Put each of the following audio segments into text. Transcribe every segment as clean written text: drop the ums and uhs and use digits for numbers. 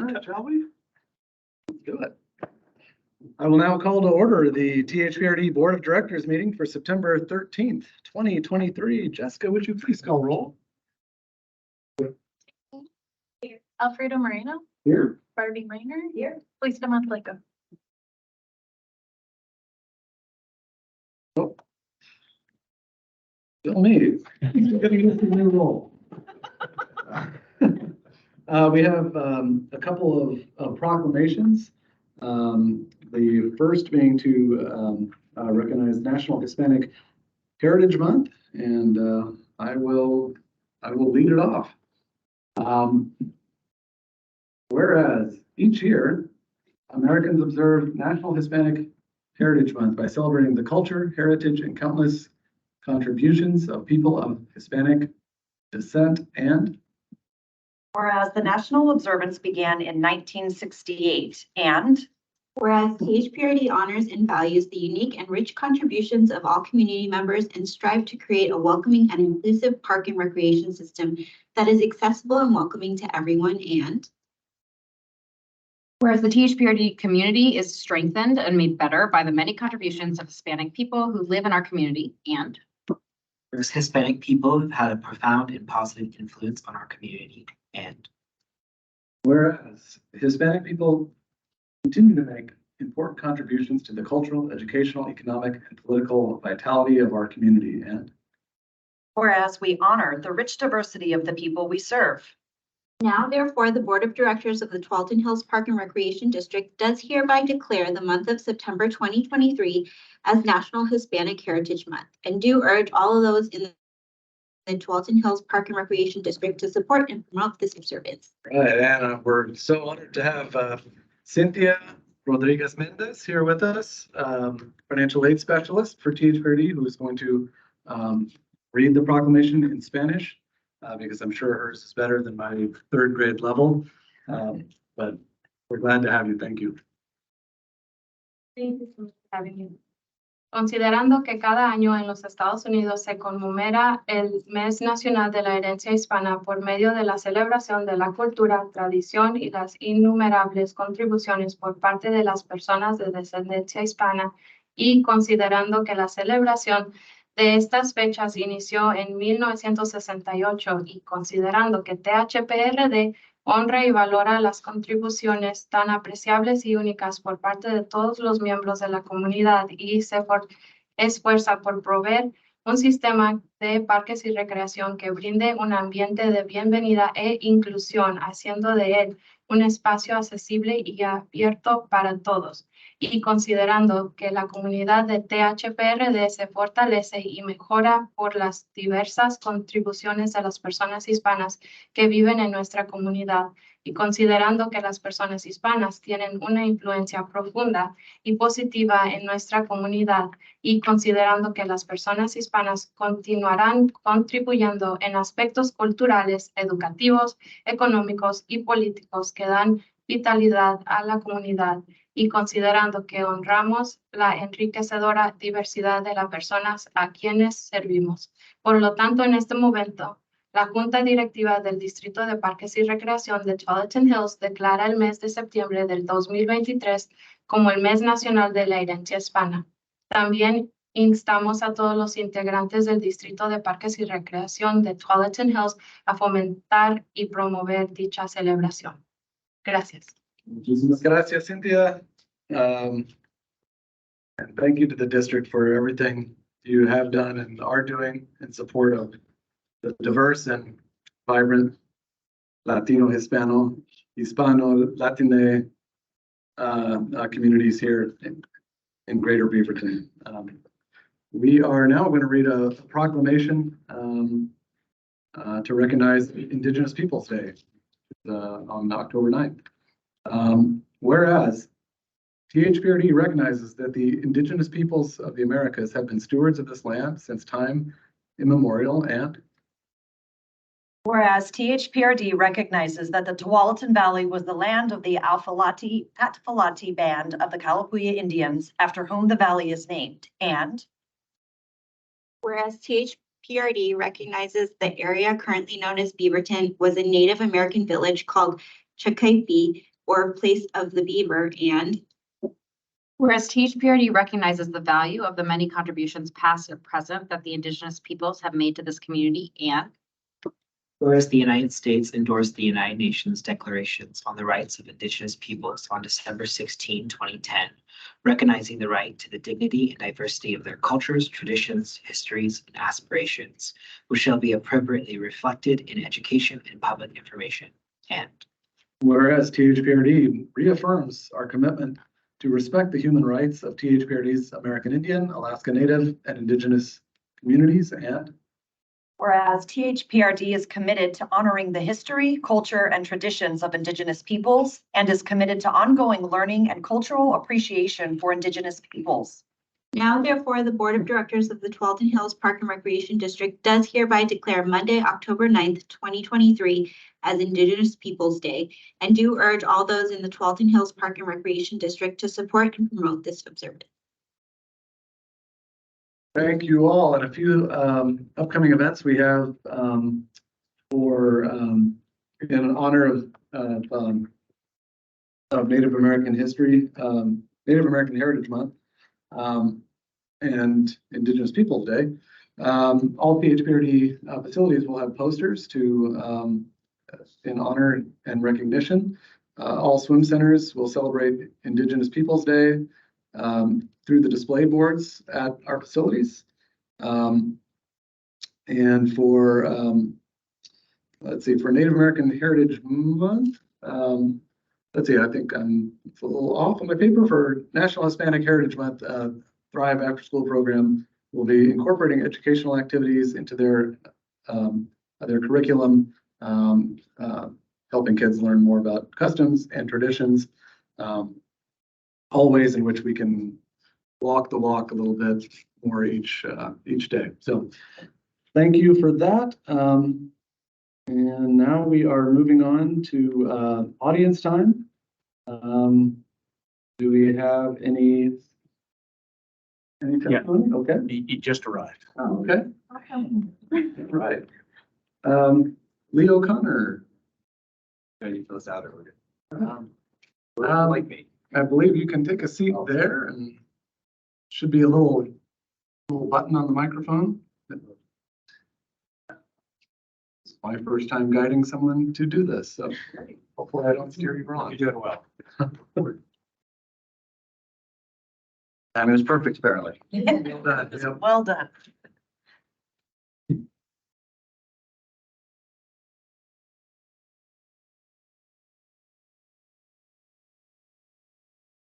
All right, shall we? Let's do it. I will now call to order the THPRD Board of Directors meeting for September 13th, 2023. Jessica, would you please call roll? Alfredo Moreno, Here. Barbie Minor, here. Lisa Montlico. Oh. Still me. Getting into the new role. We have a couple of proclamations. The first being to recognize National Hispanic Heritage Month, and I will lead it off. Whereas each year, Americans observe National Hispanic Heritage Month by celebrating the culture, heritage, and countless contributions of people of Hispanic descent, and whereas the national observance began in 1968, and whereas THPRD honors and values the unique and rich contributions of all community members and strive to create a welcoming and inclusive park and recreation system that is accessible and welcoming to everyone, and whereas the THPRD community is strengthened and made better by the many contributions of Hispanic people who live in our community, and whereas Hispanic people have had a profound and positive influence on our community, and whereas Hispanic people continue to make important contributions to the cultural, educational, economic, and political vitality of our community, and whereas we honor the rich diversity of the people we serve. now therefore the Board of Directors of the Tualatin Hills Park and Recreation District does hereby declare the month of September 2023 as National Hispanic Heritage Month, and do urge all of those in the Tualatin Hills Park and Recreation District to support and promote this observance. right, and we're so honored to have Cynthia Rodriguez Mendez here with us, financial aid specialist for THPRD, who is going to read the proclamation in Spanish, because I'm sure hers is better than my third grade level. But we're glad to have you. Thank you. Thank you so much for having me. Considerando que cada año en los Estados Unidos se conmemora el Mes Nacional de la Herencia Hispana por medio de la celebración de la cultura, tradición y las innumerables contribuciones por parte de las personas de descendencia hispana, y considerando que la celebración de estas fechas inició en 1968 y considerando que THPRD honra y valora las contribuciones tan apreciables y únicas por parte de todos los miembros de la comunidad y se esfuerza por proveer un sistema de parques y recreación que brinde un ambiente de bienvenida e inclusión, haciendo de él un espacio accesible y abierto para todos. Y considerando que la comunidad de THPRD se fortalece y mejora por las diversas contribuciones de las personas hispanas que viven en nuestra comunidad, y considerando que las personas hispanas tienen una influencia profunda y positiva en nuestra comunidad, y considerando que las personas hispanas continuarán contribuyendo en aspectos culturales, educativos, económicos y políticos que dan vitalidad a la comunidad, y considerando que honramos la enriquecedora diversidad de las personas a quienes servimos. Por lo tanto, en este momento, la Junta Directiva del Distrito de Parques y Recreación de Tualatin Hills declara el mes de septiembre del 2023 como el Mes Nacional de la Herencia Hispana. También instamos a todos los integrantes del Distrito de Parques y Recreación de Tualatin Hills a fomentar y promover dicha celebración. Gracias. Muchísimas gracias, Cynthia. And thank you to the district for everything you have done and are doing in support of the diverse and vibrant Latino, Hispano, Latine communities here in Greater Beaverton. We are now going to read a proclamation to recognize Indigenous Peoples Day on October 9th. Whereas THPRD recognizes that the indigenous peoples of the Americas have been stewards of this land since time immemorial, and whereas THPRD recognizes that the Tualatin Valley was the land of the Atfalati band of the Kalapuya Indians, after whom the valley is named, and whereas THPRD recognizes the area currently known as Beaverton was a Native American village called Chakaipi or place of the beaver, and Whereas THPRD recognizes the value of the many contributions past and present that the Indigenous peoples have made to this community, and Whereas the United States endorsed the United Nations Declarations on the Rights of Indigenous Peoples on December 16, 2010, recognizing the right to the dignity and diversity of their cultures, traditions, histories, and aspirations, which shall be appropriately reflected in education and public information. And whereas THPRD reaffirms our commitment to respect the human rights of THPRD's American Indian, Alaska Native, and Indigenous communities, and Whereas THPRD is committed to honoring the history, culture, and traditions of Indigenous peoples and is committed to ongoing learning and cultural appreciation for Indigenous peoples. now therefore the Board of Directors of the Tualatin Hills Park and Recreation District does hereby declare Monday, October 9th, 2023 as Indigenous Peoples Day, and do urge all those in the Tualatin Hills Park and Recreation District to support and promote this observance. thank you all. And a few upcoming events we have in honor of Native American history, Native American Heritage Month, and Indigenous Peoples Day. All THPRD facilities will have posters to in honor and recognition. All swim centers will celebrate Indigenous Peoples Day through the display boards at our facilities. And for, let's see, for Native American Heritage Month, let's see, I think I'm a little off on my paper. For National Hispanic Heritage Month, Thrive After School program will be incorporating educational activities into their curriculum, helping kids learn more about customs and traditions, all ways in which we can walk the walk a little bit more each day. So thank you for that. And now we are moving on to audience time. Do we have any testimony? Okay. He just arrived. Oh, okay. Right. Leo Connor. Can you fill us out or Like me? I believe you can take a seat there, and should be a little button on the microphone. It's my first time guiding someone to do this, so hopefully I don't steer you wrong. You're doing well. Timing was perfect, apparently. Well done. Yep. Well done.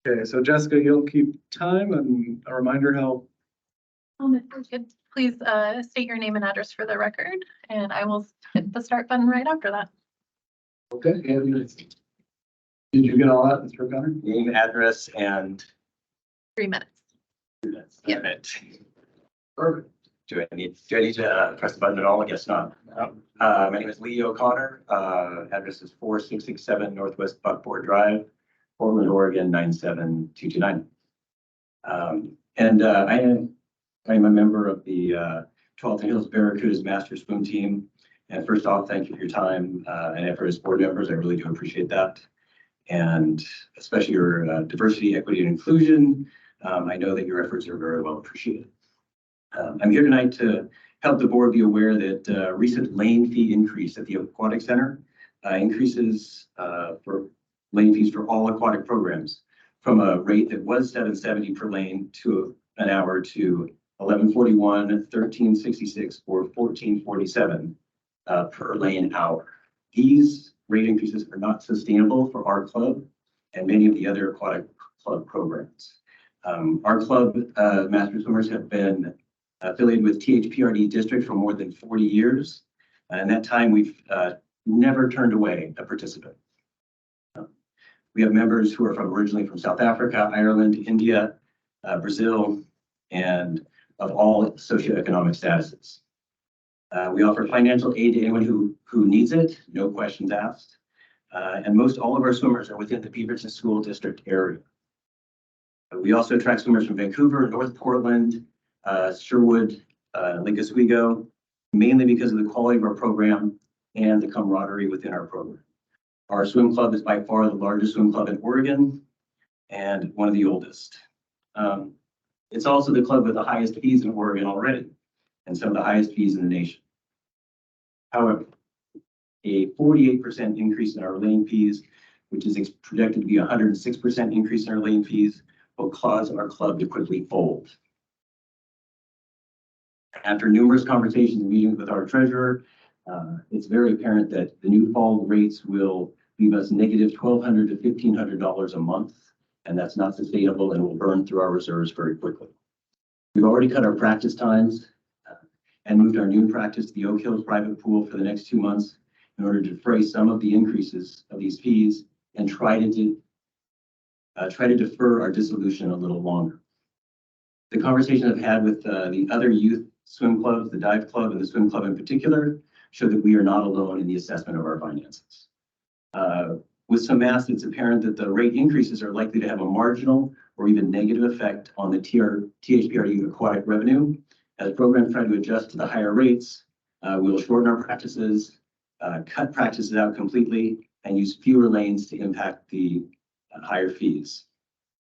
Okay, so Jessica, you'll keep time, and a reminder how. If we could please state your name and address for the record, and I will hit the start button right after that. Okay, and did you get all that, Mr. Connor? Name, address, and 3 minutes. yeah. Perfect. Do I need to press the button at all? I guess not. My name is Lee O'Connor. Address is 4667 Northwest Buckboard Drive, Portland, Oregon 97229. I am a member of the Tualatin Hills Barracudas Master Swim Team. And first off, thank you for your time and effort as board members. I really do appreciate that. And especially your diversity, equity, and inclusion. I know that your efforts are very well appreciated. I'm here tonight to help the board be aware that recent lane fee increase at the Aquatic Center increases for lane fees for all aquatic programs from a rate that was $7.70 per lane to an hour to $11.41, $13.66, or $14.47 per lane hour. These rate increases are not sustainable for our club and many of the other aquatic club programs. Our club master swimmers have been affiliated with THPRD district for more than 40 years. And that time we've never turned away a participant. We have members who are originally from South Africa, Ireland, India, Brazil, and of all socioeconomic statuses. We offer financial aid to anyone who needs it, no questions asked. And most all of our swimmers are within the Beaverton School District area. We also attract swimmers from Vancouver, North Portland, Sherwood, Lake Oswego, mainly because of the quality of our program and the camaraderie within our program. Our swim club is by far the largest swim club in Oregon and one of the oldest. It's also the club with the highest fees in Oregon already and some of the highest fees in the nation. However, a 48% increase in our lane fees, which is projected to be a 106% increase in our lane fees, will cause our club to quickly fold. After numerous conversations and meetings with our treasurer, it's very apparent that the new fall rates will leave us negative $1,200 to $1,500 a month, and that's not sustainable and will burn through our reserves very quickly. We've already cut our practice times and moved our noon practice to the Oak Hills private pool for the next 2 months in order to defray some of the increases of these fees and try to defer our dissolution a little longer. The conversation I've had with the other youth swim clubs, the dive club and the swim club in particular, show that we are not alone in the assessment of our finances. With some math, it's apparent that the rate increases are likely to have a marginal or even negative effect on the THPRD aquatic revenue. As programs try to adjust to the higher rates, we'll shorten our practices, cut practices out completely, and use fewer lanes to impact the higher fees.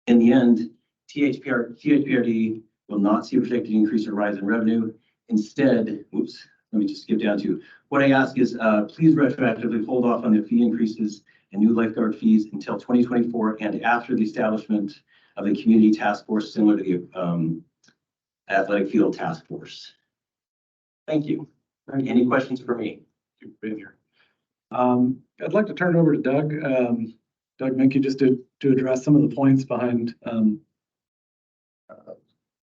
In the end, THPRD will not see a projected increase or rise in revenue. Instead, let me just skip down to what I ask is please retroactively hold off on the fee increases and new lifeguard fees until 2024 and after the establishment of the community task force similar to the athletic field task force. Thank you. Any questions for me? You've been here. I'd like to turn it over to Doug. Doug Minke, just to address some of the points behind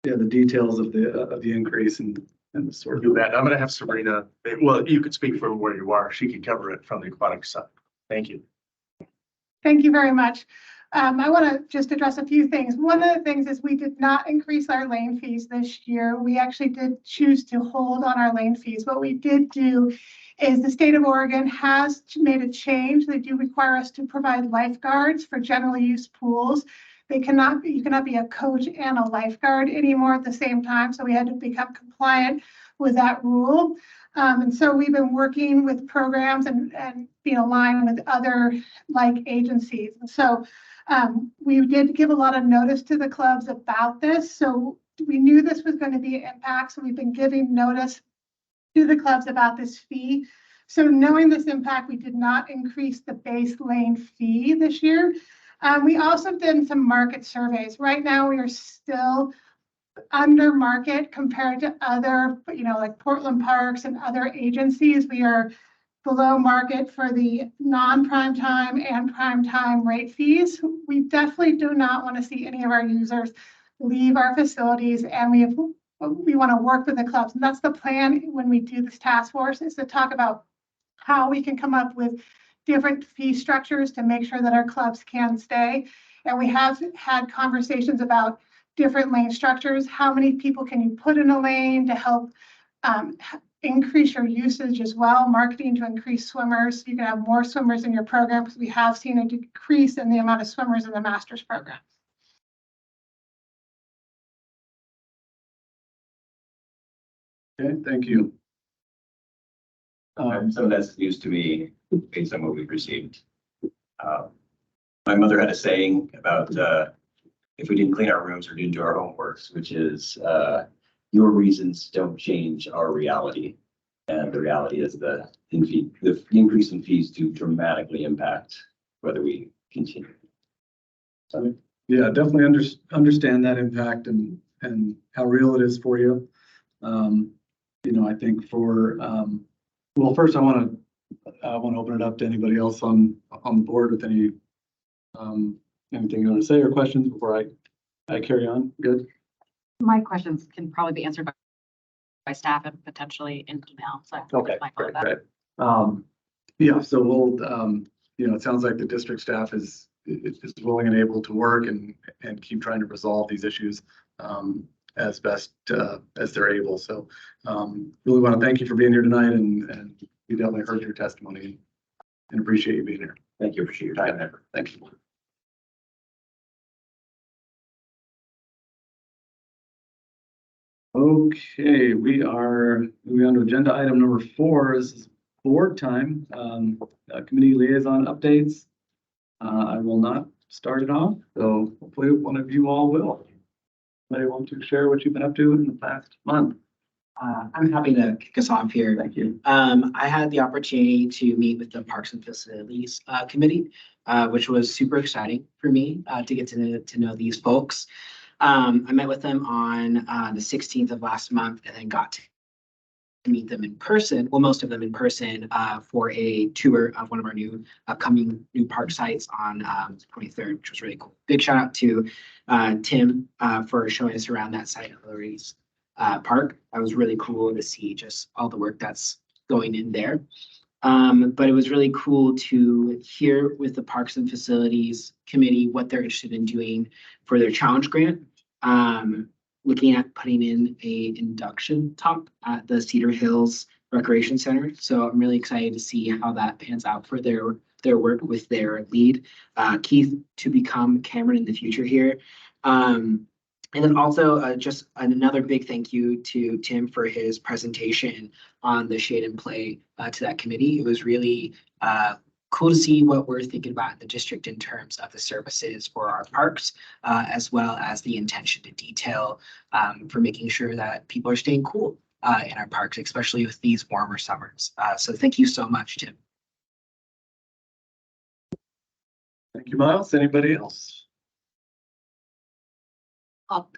the details of the increase and the sort of. Do that. I'm going to have Sabrina. Well, you could speak from where you are. She can cover it from the aquatic side. Thank you. Thank you very much. I want to just address a few things. One of the things is we did not increase our lane fees this year. We actually did choose to hold on our lane fees. What we did do is the state of Oregon has made a change. They do require us to provide lifeguards for general use pools. You cannot be a coach and a lifeguard anymore at the same time. So we had to become compliant with that rule. And so we've been working with programs and being aligned with other like agencies. And so we did give a lot of notice to the clubs about this. So we knew this was going to be an impact. So we've been giving notice to the clubs about this fee. So knowing this impact, we did not increase the base lane fee this year. We also did some market surveys. Right now, we are still under market compared to other, like Portland Parks and other agencies. We are below market for the non-prime time and prime time rate fees. We definitely do not want to see any of our users leave our facilities, and we want to work with the clubs. And that's the plan when we do this task force, is to talk about how we can come up with different fee structures to make sure that our clubs can stay. And we have had conversations about different lane structures. How many people can you put in a lane to help increase your usage as well? Marketing to increase swimmers. You can have more swimmers in your program because we have seen a decrease in the amount of swimmers in the master's program. Okay, thank you. Some of that's news to me based on what we've received. My mother had a saying about if we didn't clean our rooms or didn't do our homeworks, which is your reasons don't change our reality. And the reality is the increase in fees do dramatically impact whether we continue. So, yeah, definitely understand that impact and how real it is for you. I think well, first I want to open it up to anybody else on the board with anything you want to say or questions before I carry on. Good. My questions can probably be answered by staff and potentially in email. So Okay, great. Yeah, so we'll, it sounds like the district staff is willing and able to work and keep trying to resolve these issues as best as they're able. So really want to thank you for being here tonight, and we definitely heard your testimony and appreciate you being here. Thank you. Appreciate your time and effort. Thank you. Okay, we are moving on to agenda item number 4. This is board time, committee liaison updates. I will not start it off, so hopefully one of you all will. Anybody want to share what you've been up to in the past month? I'm happy to kick us off here. Thank you. I had the opportunity to meet with the Parks and Facilities Committee, which was super exciting for me to get to know these folks. I met with them on the 16th of last month and then got to meet them in person, well, most of them in person, for a tour of one of our upcoming new park sites on 23rd, which was really cool. Big shout out to Tim for showing us around that site of Hillary's Park. That was really cool to see just all the work that's going in there. But it was really cool to hear with the Parks and Facilities Committee what they're interested in doing for their challenge grant. Looking at putting in a induction talk at the Cedar Hills Recreation Center. So I'm really excited to see how that pans out for their work with their lead, Keith, to become Cameron in the future here. And then also just another big thank you to Tim for his presentation on the Shade and Play to that committee. It was really cool to see what we're thinking about in the district in terms of the services for our parks, as well as the attention to detail for making sure that people are staying cool in our parks, especially with these warmer summers. So thank you so much, Tim. Thank you, Miles. Anybody else? I'll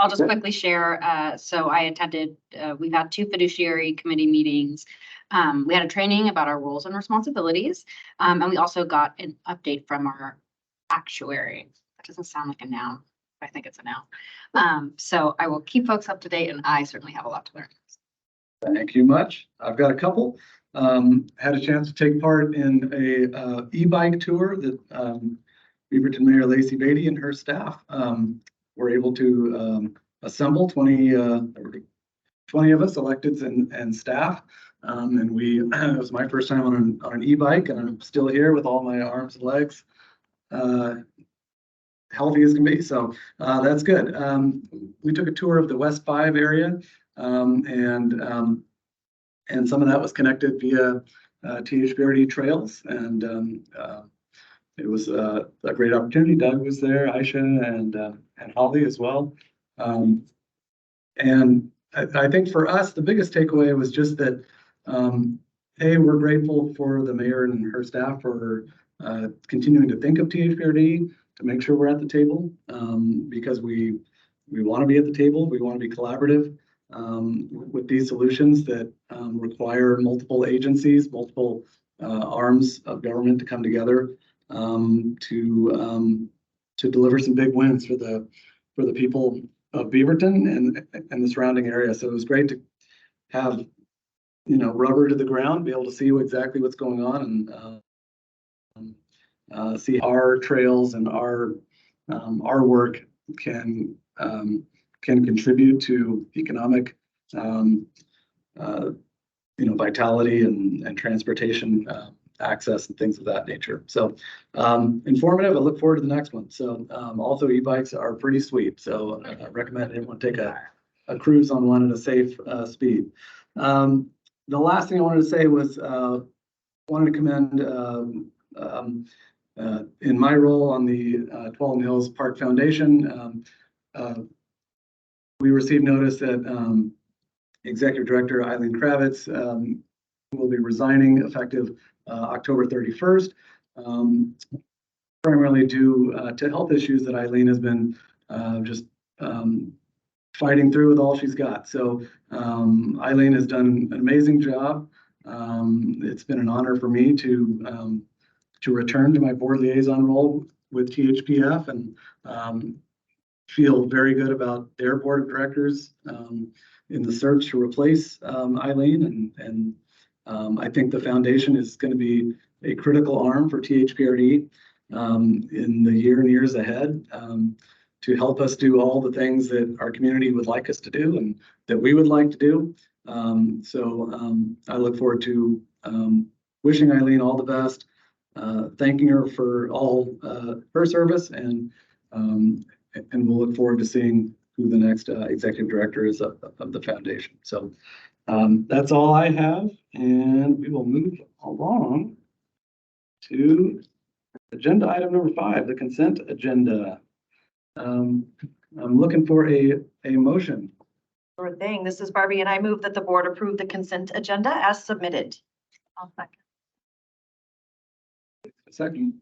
just quickly share. So I attended, we've had 2 fiduciary committee meetings. We had a training about our roles and responsibilities. And we also got an update from our actuary. That doesn't sound like a noun, but I think it's a noun. So I will keep folks up to date, and I certainly have a lot to learn. Thank you much. I've got a couple. Had a chance to take part in a e-bike tour that Beaverton Mayor Lacey Beatty and her staff were able to assemble 20 of us, electeds and staff. And it was my first time on an e-bike, and I'm still here with all my arms and legs healthy as can be. So that's good. We took a tour of the West 5 area, and some of that was connected via THPRD trails, and it was a great opportunity. Doug was there, Aisha, and Holly as well. And I think for us, the biggest takeaway was just that, we're grateful for the mayor and her staff for continuing to think of THPRD to make sure we're at the table, because we want to be at the table. We want to be collaborative with these solutions that require multiple agencies, multiple arms of government to come together to deliver some big wins for the people of Beaverton and the surrounding area. So it was great to have, rubber to the ground, be able to see exactly what's going on, and see our trails and our work can contribute to economic vitality and transportation access and things of that nature. So informative. I look forward to the next one. So also e-bikes are pretty sweet. So I recommend everyone take a cruise on one at a safe speed. The last thing I wanted to say was wanted to commend in my role on the Tualatin Hills Park Foundation. We received notice that Executive Director Eileen Kravitz will be resigning effective October 31st, primarily due to health issues that Eileen has been just fighting through with all she's got. So Eileen has done an amazing job. It's been an honor for me to return to my board liaison role with THPF, and feel very good about their board of directors in the search to replace Eileen. And I think the foundation is going to be a critical arm for THPRD in the year and years ahead, to help us do all the things that our community would like us to do and that we would like to do. So I look forward to wishing Eileen all the best, thanking her for all her service, and we'll look forward to seeing who the next executive director is of the foundation. So That's all I have, and we will move along to agenda item number 5, the consent agenda. I'm looking for a motion. Sure thing. This is Barbie, and I move that the board approve the consent agenda as submitted. I'll second. A second.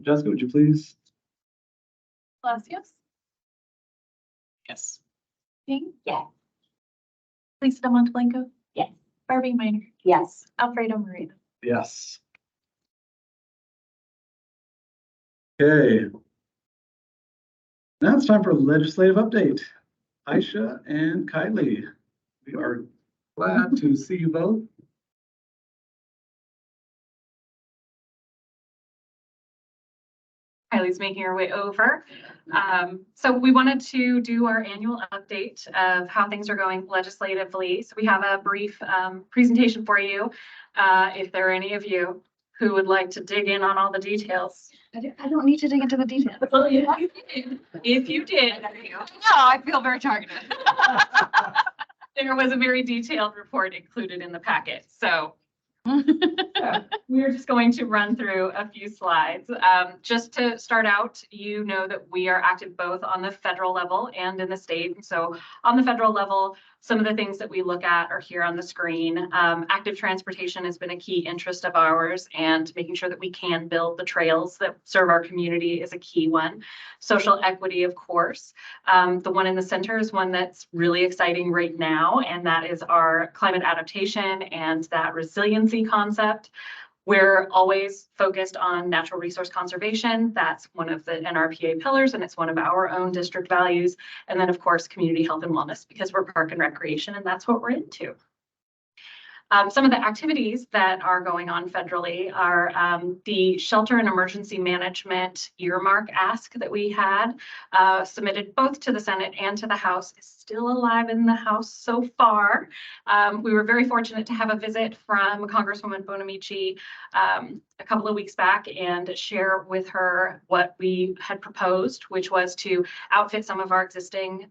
Jessica, would you please? Palacios? Yes. King? Yes. Lisa Montelenco? Yes. Barbie Minor? Yes. Alfredo Moreno? Yes. Okay. Now it's time for legislative update. Aisha and Kylie, we are glad to see you both. Kylie's making her way over. So we wanted to do our annual update of how things are going legislatively. So we have a brief presentation for you. If there are any of you who would like to dig in on all the details. I don't need to dig into the details. If you did, No, I feel very targeted. there was a very detailed report included in the packet. So we're just going to run through a few slides. Just to start out, you know that we are active both on the federal level and in the state. And so on the federal level, some of the things that we look at are here on the screen. Active transportation has been a key interest of ours, and making sure that we can build the trails that serve our community is a key one. Social equity, of course. The one in the center is one that's really exciting right now, and that is our climate adaptation and that resiliency concept. We're always focused on natural resource conservation. That's one of the NRPA pillars, and it's one of our own district values. And then, of course, community health and wellness, because we're park and recreation, and that's what we're into. Some of the activities that are going on federally are the shelter and emergency management earmark ask that we had submitted both to the Senate and to the House is still alive in the House so far. We were very fortunate to have a visit from Congresswoman Bonamici a couple of weeks back and share with her what we had proposed, which was to outfit some of our existing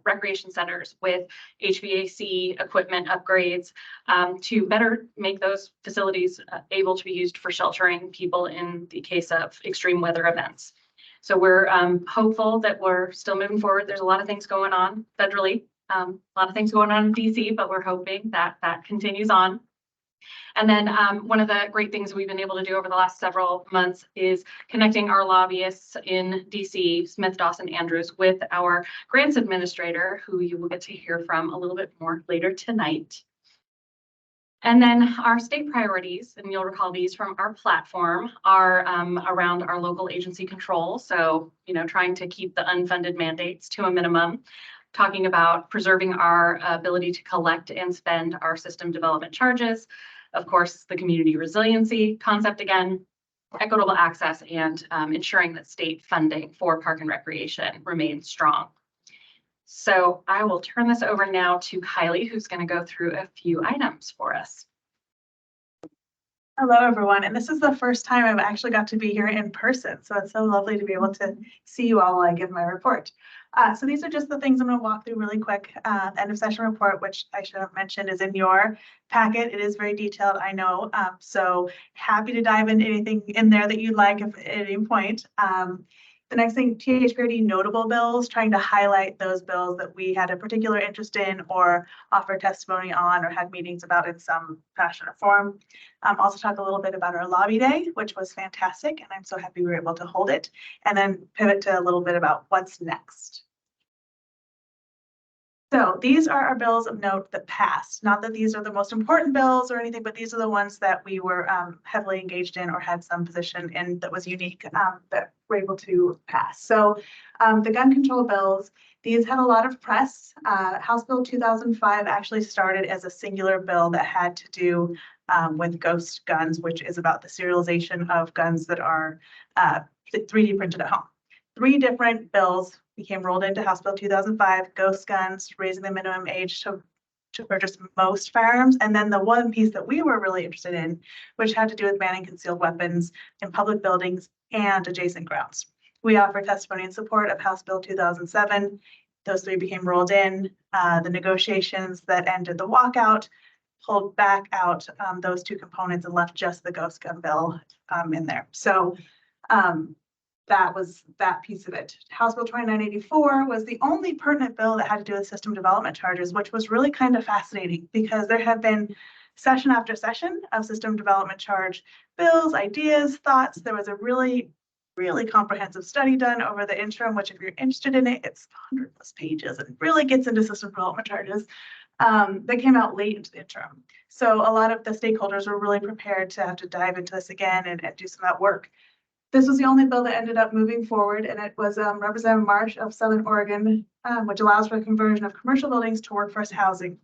recreation centers with HVAC equipment upgrades to better make those facilities able to be used for sheltering people in the case of extreme weather events. So we're hopeful that we're still moving forward. There's a lot of things going on federally, a lot of things going on in DC, but we're hoping that that continues on. And then one of the great things we've been able to do over the last several months is connecting our lobbyists in DC, Smith, Dawson, Andrews, with our grants administrator, who you will get to hear from a little bit more later tonight. And then our state priorities, and you'll recall these from our platform, are around our local agency control. So, trying to keep the unfunded mandates to a minimum, talking about preserving our ability to collect and spend our system development charges. Of course, the community resiliency concept again, equitable access, and ensuring that state funding for park and recreation remains strong. So I will turn this over now to Kylie, who's going to go through a few items for us. Hello, everyone. And this is the first time I've actually got to be here in person. So it's so lovely to be able to see you all while I give my report. So these are just the things I'm going to walk through really quick. End of session report, which I should have mentioned, is in your packet. It is very detailed, I know. So happy to dive into anything in there that you'd like if at any point. The next thing, THPRD notable bills, trying to highlight those bills that we had a particular interest in or offer testimony on or had meetings about in some fashion or form. Also talk a little bit about our lobby day, which was fantastic, and I'm so happy we were able to hold it. And then pivot to a little bit about what's next. So these are our bills of note that passed. Not that these are the most important bills or anything, but these are the ones that we were heavily engaged in or had some position in that was unique that we're able to pass. So the gun control bills, these had a lot of press. House Bill 2005 actually started as a singular bill that had to do with ghost guns, which is about the serialization of guns that are 3D printed at home. 3 different bills became rolled into House Bill 2005, ghost guns, raising the minimum age to purchase most firearms. And then the one piece that we were really interested in, which had to do with banning concealed weapons in public buildings and adjacent grounds. We offer testimony in support of House Bill 2007. Those three became rolled in. The negotiations that ended the walkout pulled back out those two components and left just the ghost gun bill in there. So that was that piece of it. House Bill 2984 was the only pertinent bill that had to do with system development charges, which was really kind of fascinating because there have been session after session of system development charge bills, ideas, thoughts. There was a really comprehensive study done over the interim, which if you're interested in it, it's 100+ pages and really gets into system development charges that came out late into the interim. So a lot of the stakeholders were really prepared to have to dive into this again and do some of that work. This was the only bill that ended up moving forward, and it was Representative Marsh of Southern Oregon, which allows for the conversion of commercial buildings to workforce housing.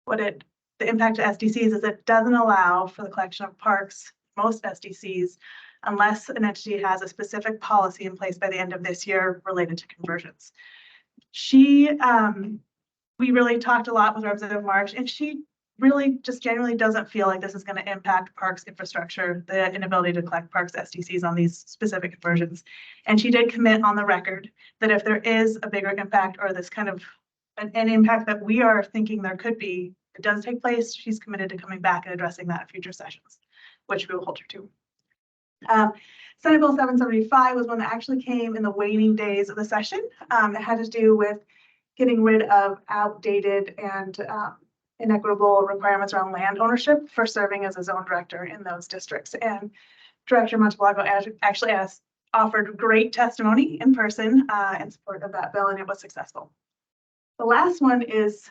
The impact to SDCs is it doesn't allow for the collection of parks, most SDCs, unless an entity has a specific policy in place by the end of this year related to conversions. We really talked a lot with Representative Marsh, and she really just genuinely doesn't feel like this is going to impact parks infrastructure, the inability to collect parks SDCs on these specific conversions. And she did commit on the record that if there is a bigger impact or this kind of an impact that we are thinking there could be, it does take place, she's committed to coming back and addressing that in future sessions, which we will hold her to. Senate Bill 775 was one that actually came in the waning days of the session. It had to do with getting rid of outdated and inequitable requirements around land ownership for serving as a zone director in those districts. And Director Montalbago actually offered great testimony in person in support of that bill, and it was successful. The last one is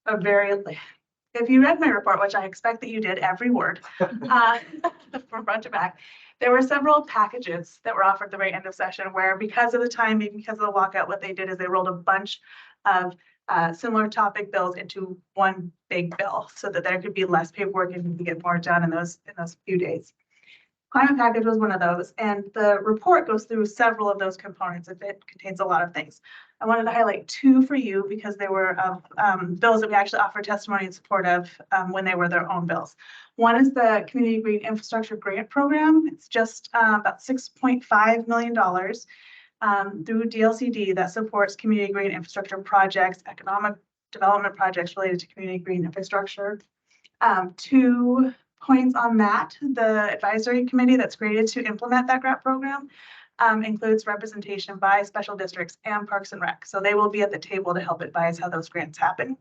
if you read my report, which I expect that you did every word from front to back, there were several packages that were offered at the very end of session where because of the timing, because of the walkout, what they did is they rolled a bunch of similar topic bills into one big bill so that there could be less paperwork and we could get more done in those few days. Climate package was one of those, and the report goes through several of those components. It contains a lot of things. I wanted to highlight two for you because they were bills that we actually offered testimony in support of when they were their own bills. One is the Community Green Infrastructure Grant Program. It's just about $6.5 million through DLCD that supports community green infrastructure projects, economic development projects related to community green infrastructure. 2 points on that. The advisory committee that's created to implement that grant program includes representation by special districts and Parks and Rec. So they will be at the table to help advise how those grants happen.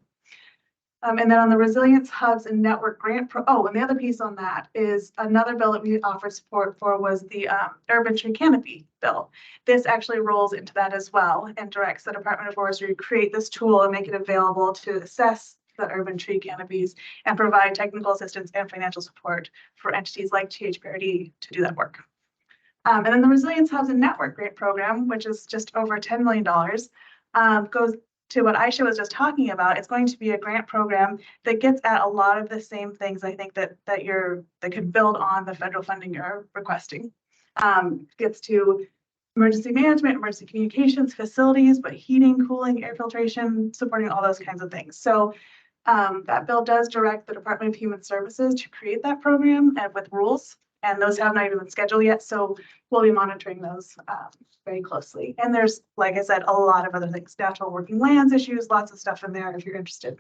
And then on the Resilience Hubs and Network Grant, and the other piece on that is another bill that we offered support for was the Urban Tree Canopy bill. This actually rolls into that as well and directs the Department of Forestry to create this tool and make it available to assess the urban tree canopies and provide technical assistance and financial support for entities like THPRD to do that work. And then the Resilience Hubs and Network Grant Program, which is just over $10 million, goes to what Aisha was just talking about. It's going to be a grant program that gets at a lot of the same things I think that could build on the federal funding you're requesting. Gets to emergency management, emergency communications, facilities, but heating, cooling, air filtration, supporting all those kinds of things. So that bill does direct the Department of Human Services to create that program and with rules, and those have not even been scheduled yet. So we'll be monitoring those very closely. And there's, like I said, a lot of other things, natural working lands issues, lots of stuff in there if you're interested.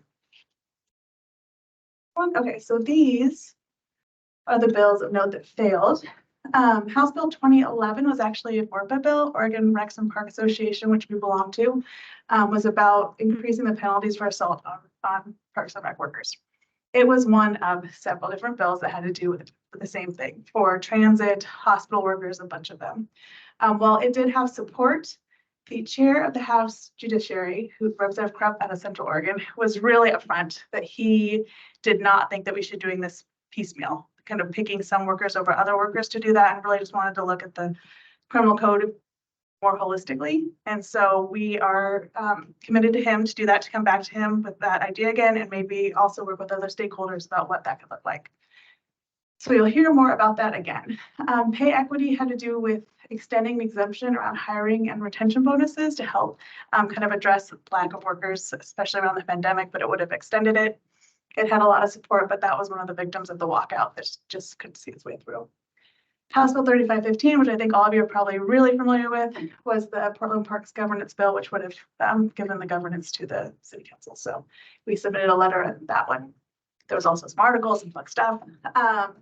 Okay, so these are the bills of note that failed. House Bill 2011 was actually an ORPA bill, Oregon Recs and Park Association, which we belong to, was about increasing the penalties for assault on Parks and Rec workers. It was one of several different bills that had to do with the same thing for transit, hospital workers, a bunch of them. While it did have support, the chair of the House Judiciary, who Representative Krupp out of Central Oregon, was really upfront that he did not think that we should be doing this piecemeal, kind of picking some workers over other workers to do that, and really just wanted to look at the criminal code more holistically. And so we are committed to him to do that, to come back to him with that idea again, and maybe also work with other stakeholders about what that could look like. So you'll hear more about that again. Pay equity had to do with extending the exemption around hiring and retention bonuses to help kind of address the lack of workers, especially around the pandemic, but it would have extended it. It had a lot of support, but that was one of the victims of the walkout that just couldn't see its way through. House Bill 3515, which I think all of you are probably really familiar with, was the Portland Parks Governance Bill, which would have given the governance to the city council. So we submitted a letter on that one. There was also some articles and fun stuff.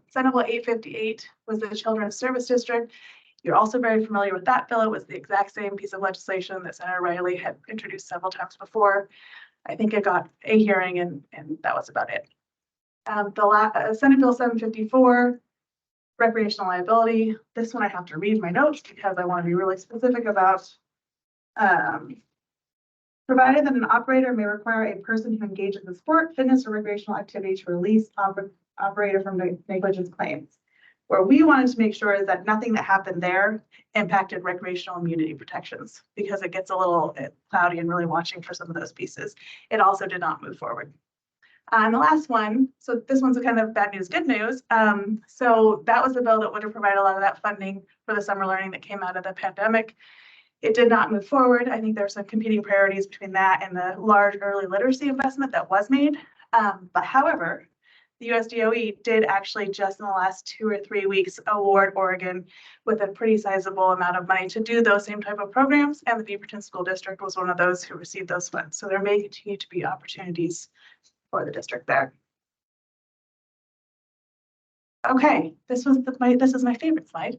Senate Bill 858 was the Children's Service District. You're also very familiar with that bill. It was the exact same piece of legislation that Senator Riley had introduced several times before. I think it got a hearing and that was about it. Senate Bill 754, recreational liability. This one I have to read my notes because I want to be really specific about. Provided that an operator may require a person who engages in sport, fitness, or recreational activity to release operator from negligence claims. Where we wanted to make sure is that nothing that happened there impacted recreational immunity protections because it gets a little cloudy and really watching for some of those pieces. It also did not move forward. And the last one, so this one's a kind of bad news, good news. So that was the bill that would have provided a lot of that funding for the summer learning that came out of the pandemic. It did not move forward. I think there's some competing priorities between that and the large early literacy investment that was made. But however, the USDOE did actually just in the last 2 or 3 weeks award Oregon with a pretty sizable amount of money to do those same type of programs. And the Beaverton School District was one of those who received those funds. So there may continue to be opportunities for the district there. Okay, this is my favorite slide.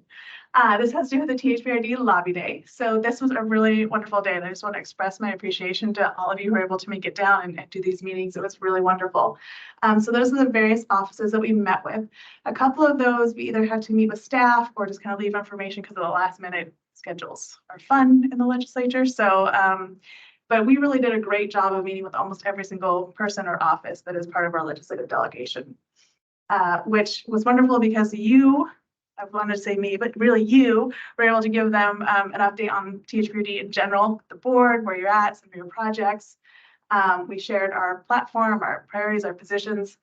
This has to do with the THPRD Lobby Day. So this was a really wonderful day, and I just want to express my appreciation to all of you who were able to make it down and do these meetings. It was really wonderful. So those are the various offices that we met with. A couple of those we either had to meet with staff or just kind of leave information because of the last minute schedules are fun in the legislature. So, but we really did a great job of meeting with almost every single person or office that is part of our legislative delegation. Which was wonderful because I wanted to say me, but really you were able to give them an update on THPRD in general, the board, where you're at, some of your projects. We shared our platform, our priorities, our positions.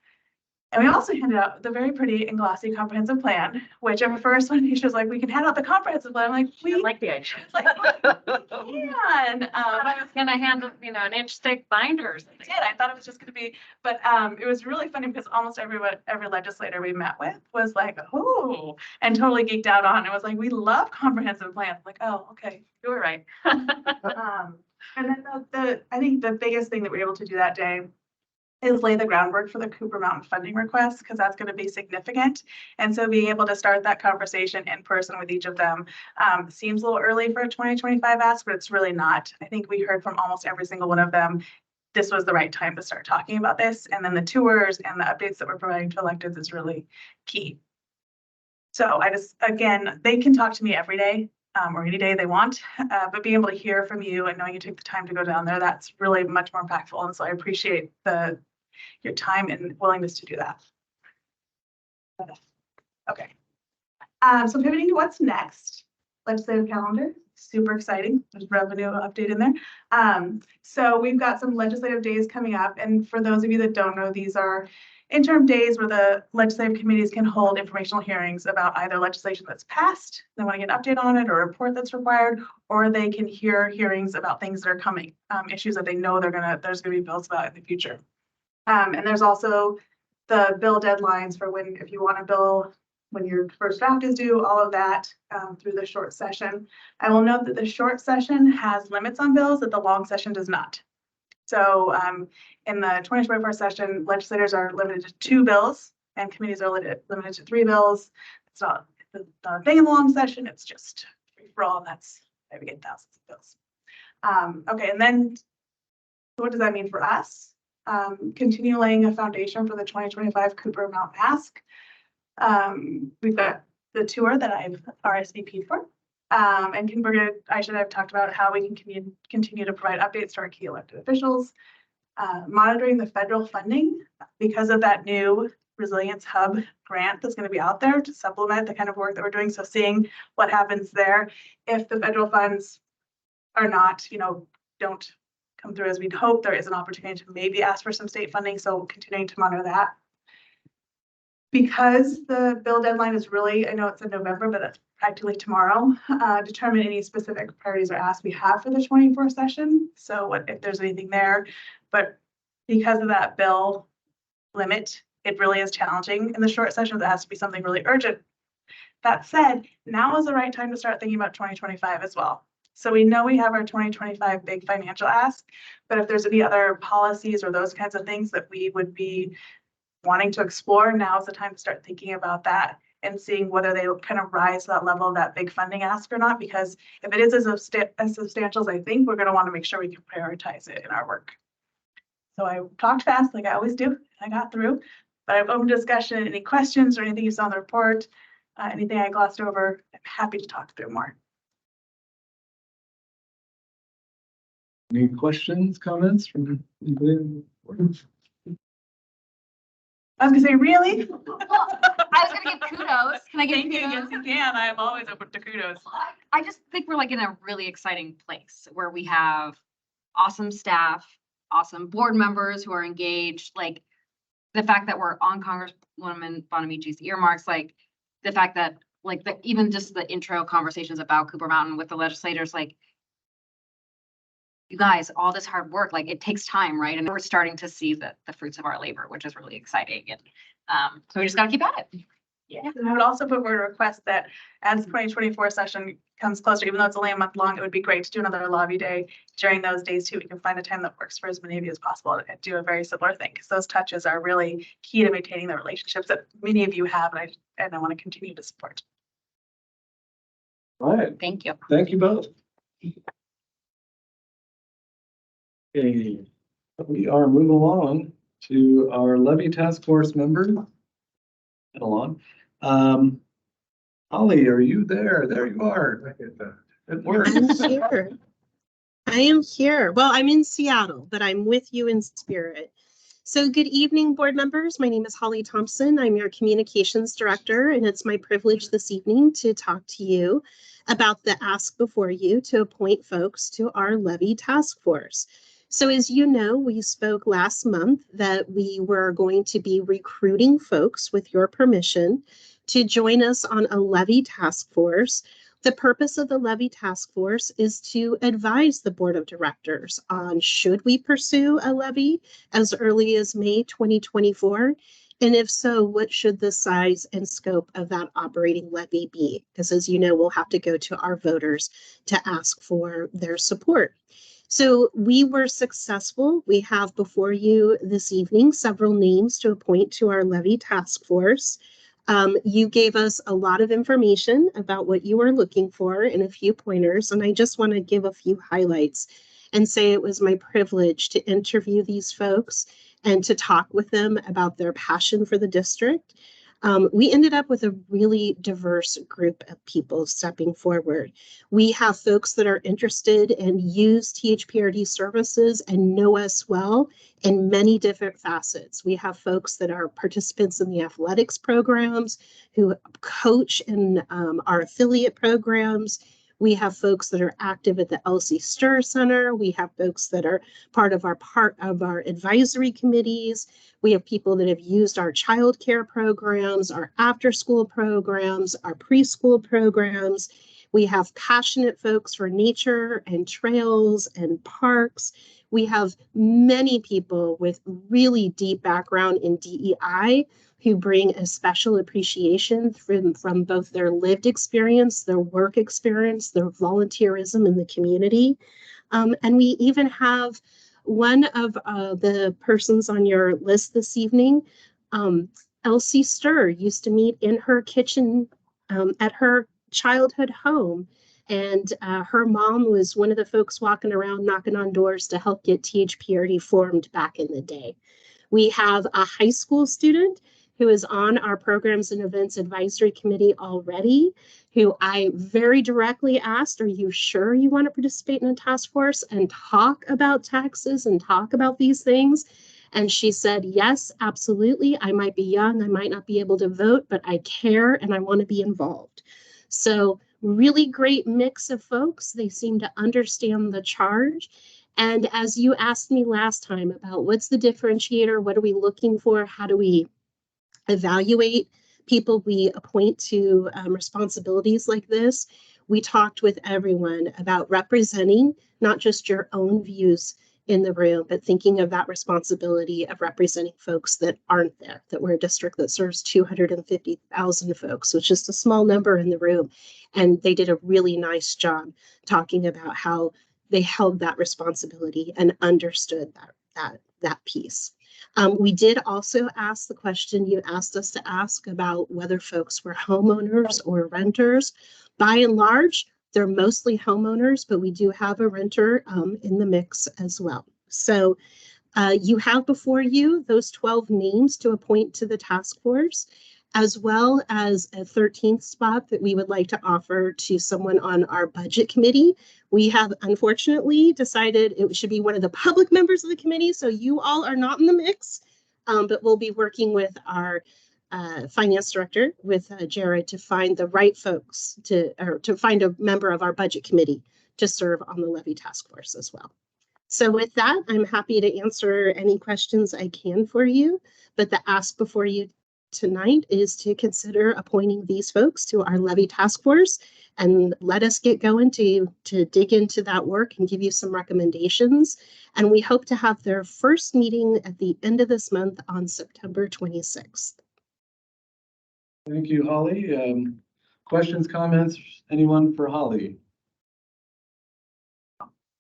And we also handed out the very pretty and glossy comprehensive plan, which at first when she was like, we can hand out the comprehensive plan, I'm like, I like the idea. Like, man. I was gonna hand, an inch thick binders. I did. I thought it was just going to be, but it was really funny because almost every legislator we met with was like, oh, and totally geeked out on it. Was like, we love comprehensive plans. Like, oh, okay, You were right. and then I think the biggest thing that we were able to do that day is lay the groundwork for the Cooper Mountain funding request because that's going to be significant. And so being able to start that conversation in person with each of them seems a little early for a 2025 ask, but it's really not. I think we heard from almost every single one of them. This was the right time to start talking about this. And then the tours and the updates that we're providing to electeds is really key. So again, they can talk to me every day or any day they want, but being able to hear from you and knowing you took the time to go down there, that's really much more impactful. And so I appreciate your time and willingness to do that. Okay. So pivoting to what's next, legislative calendar, super exciting. There's revenue update in there. So we've got some legislative days coming up. And for those of you that don't know, these are interim days where the legislative committees can hold informational hearings about either legislation that's passed, they want to get an update on it or a report that's required, or they can hear hearings about things that are coming, issues that they know there's gonna be bills about in the future. And there's also the bill deadlines for if you want a bill, when your first draft is due, all of that through the short session. I will note that the short session has limits on bills that the long session does not. So in the 2024 session, legislators are limited to 2 bills and committees are limited to 3 bills. It's not a thing in the long session, it's just free for all, and that's why we get thousands of bills. Okay, and then what does that mean for us? Continue laying a foundation for the 2025 Cooper Mountain Ask. We've got the tour that I've RSVP'd for. And I should have talked about how we can continue to provide updates to our key elected officials, monitoring the federal funding because of that new Resilience Hub grant that's going to be out there to supplement the kind of work that we're doing. So seeing what happens there, if the federal funds are not, don't come through as we'd hope, there is an opportunity to maybe ask for some state funding. So continuing to monitor that. Because the bill deadline is really, I know it's in November, but that's practically tomorrow, determine any specific priorities or asks we have for the 24 session. So if there's anything there, but because of that bill limit, it really is challenging in the short session. That has to be something really urgent. That said, now is the right time to start thinking about 2025 as well. So we know we have our 2025 big financial ask, but if there's any other policies or those kinds of things that we would be wanting to explore, now is the time to start thinking about that and seeing whether they kind of rise to that level of that big funding ask or not. Because if it is as substantial as I think, we're going to want to make sure we can prioritize it in our work. So I talked fast like I always do. I got through, but I've open discussion. Any questions or anything you saw in the report, anything I glossed over, I'm happy to talk through more. Any questions, comments from anybody? I was gonna say, really? I was gonna give kudos. Can I give Thank you. Yes, kudos? you can. I am always open to kudos. I just think we're like in a really exciting place where we have awesome staff, awesome board members who are engaged, like the fact that we're on Congresswoman Bonamici's earmarks, like the fact that like even just the intro conversations about Cooper Mountain with the legislators, like you guys, all this hard work, like it takes time, right? And we're starting to see the fruits of our labor, which is really exciting. And so we just gotta keep at it. Yeah, and I would also put forward a request that as 2024 session comes closer, even though it's only a month long, it would be great to do another lobby day during those days too. We can find a time that works for as many of you as possible and do a very similar thing, because those touches are really key to maintaining the relationships that many of you have, and I want to continue to support. All right, Thank you. thank you both. Okay, we are moving along to our levy task force member. Along. Holly, are you there? There you are. It works. I'm here. I am here. Well, I'm in Seattle, but I'm with you in spirit. So good evening, board members. My name is Holly Thompson. I'm your communications director, and it's my privilege this evening to talk to you about the ask before you to appoint folks to our levy task force. So as you know, we spoke last month that we were going to be recruiting folks with your permission to join us on a levy task force. The purpose of the levy task force is to advise the board of directors on should we pursue a levy as early as May 2024? And if so, what should the size and scope of that operating levy be? Because as you know, we'll have to go to our voters to ask for their support. So we were successful. We have before you this evening several names to appoint to our levy task force. You gave us a lot of information about what you were looking for and a few pointers, and I just want to give a few highlights and say it was my privilege to interview these folks and to talk with them about their passion for the district. We ended up with a really diverse group of people stepping forward. We have folks that are interested and use THPRD services and know us well in many different facets. We have folks that are participants in the athletics programs, who coach in our affiliate programs. We have folks that are active at the LC Stir Center. We have folks that are part of our advisory committees. We have people that have used our child care programs, our after-school programs, our preschool programs. We have passionate folks for nature and trails and parks. We have many people with really deep background in DEI who bring a special appreciation from both their lived experience, their work experience, their volunteerism in the community. And we even have one of the persons on your list this evening, LC Stir, used to meet in her kitchen at her childhood home. And her mom was one of the folks walking around knocking on doors to help get THPRD formed back in the day. We have a high school student who is on our Programs and Events Advisory Committee already, who I very directly asked, are you sure you want to participate in a task force and talk about taxes and talk about these things? And she said, yes, absolutely. I might be young, I might not be able to vote, but I care and I want to be involved. So really great mix of folks. They seem to understand the charge. And as you asked me last time about what's the differentiator, what are we looking for, how do we evaluate people we appoint to responsibilities like this, we talked with everyone about representing not just your own views in the room, but thinking of that responsibility of representing folks that aren't there, that we're a district that serves 250,000 folks, which is a small number in the room. And they did a really nice job talking about how they held that responsibility and understood that piece. We did also ask the question you asked us to ask about whether folks were homeowners or renters. By and large, they're mostly homeowners, but we do have a renter in the mix as well. So you have before you those 12 names to appoint to the task force, as well as a 13th spot that we would like to offer to someone on our budget committee. We have unfortunately decided it should be one of the public members of the committee, so you all are not in the mix, but we'll be working with our finance director, with Jared, to find the right folks to find a member of our budget committee to serve on the levy task force as well. So with that, I'm happy to answer any questions I can for you, but the ask before you tonight is to consider appointing these folks to our levy task force, and let us get going to dig into that work and give you some recommendations. And we hope to have their first meeting at the end of this month on September 26th. Thank you, Holly. Questions, comments, anyone for Holly?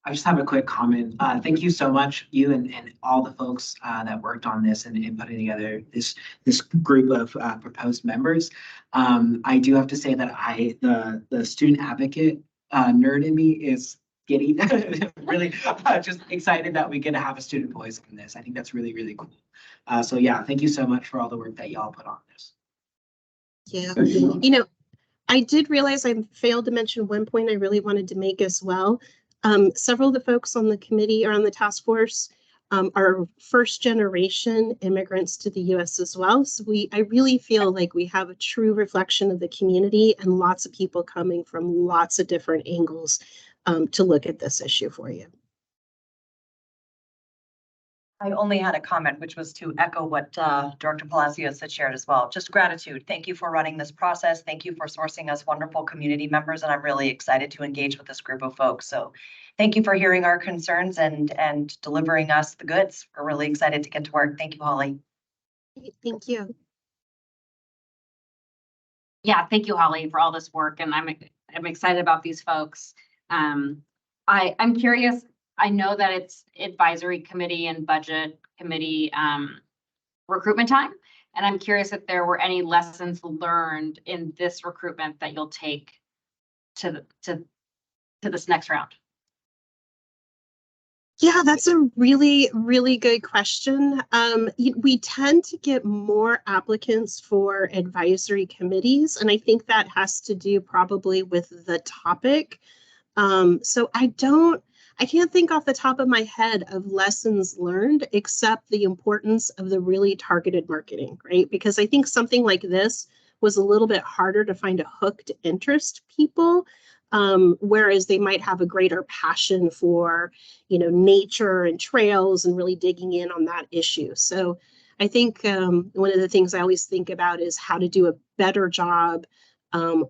I just have a quick comment. Thank you so much, you and all the folks that worked on this and putting together this group of proposed members. I do have to say that the student advocate nerd in me is getting really just excited that we get to have a student voice in this. I think that's really, really cool. So yeah, thank you so much for all the work that y'all put on this. Yeah, you know, I did realize I failed to mention one point I really wanted to make as well. Several of the folks on the committee or on the task force are first generation immigrants to the US as well. So I really feel like we have a true reflection of the community and lots of people coming from lots of different angles to look at this issue for you. I only had a comment, which was to echo what Director Palacios had shared as well. Just gratitude. Thank you for running this process. Thank you for sourcing us wonderful community members. And I'm really excited to engage with this group of folks. So thank you for hearing our concerns and delivering us the goods. We're really excited to get to work. Thank you, Holly. Thank you. Yeah, thank you, Holly, for all this work, and I'm excited about these folks. I'm curious. I know that it's advisory committee and budget committee recruitment time, and I'm curious if there were any lessons learned in this recruitment that you'll take to this next round. Yeah, that's a really, really good question. We tend to get more applicants for advisory committees, and I think that has to do probably with the topic. So I can't think off the top of my head of lessons learned, except the importance of the really targeted marketing, right? Because I think something like this was a little bit harder to find a hook to interest people. Whereas they might have a greater passion for, nature and trails and really digging in on that issue. So I think one of the things I always think about is how to do a better job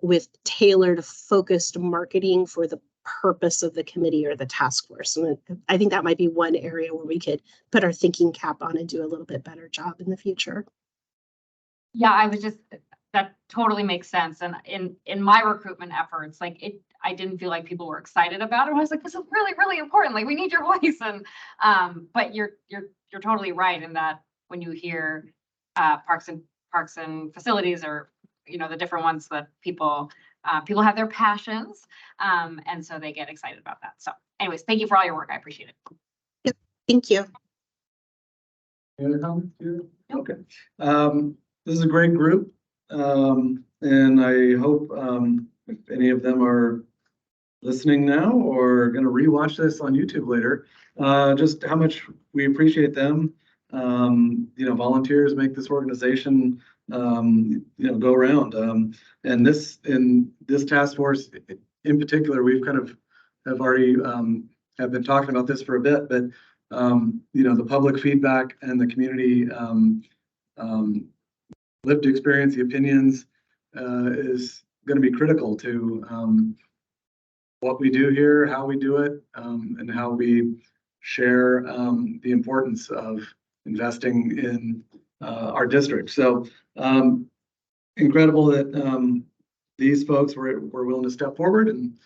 with tailored, focused marketing for the purpose of the committee or the task force. And I think that might be one area where we could put our thinking cap on and do a little bit better job in the future. Yeah, that totally makes sense. And in my recruitment efforts, I didn't feel like people were excited about it. I was like, this is really, really important. Like, we need your voice. And but you're totally right in that when you hear parks and facilities, or the different ones that people have their passions, and so they get excited about that. So anyways, thank you for all your work. I appreciate it. Yep, thank you. Any other comments here? Okay. This is a great group. And I hope if any of them are listening now or going to rewatch this on YouTube later, just how much we appreciate them. Volunteers make this organization, go around. And in this task force in particular, we've kind of have already have been talking about this for a bit, but the public feedback and the community lived experience, the opinions is going to be critical to what we do here, how we do it, and how we share the importance of investing in our district. So incredible that these folks were willing to step forward and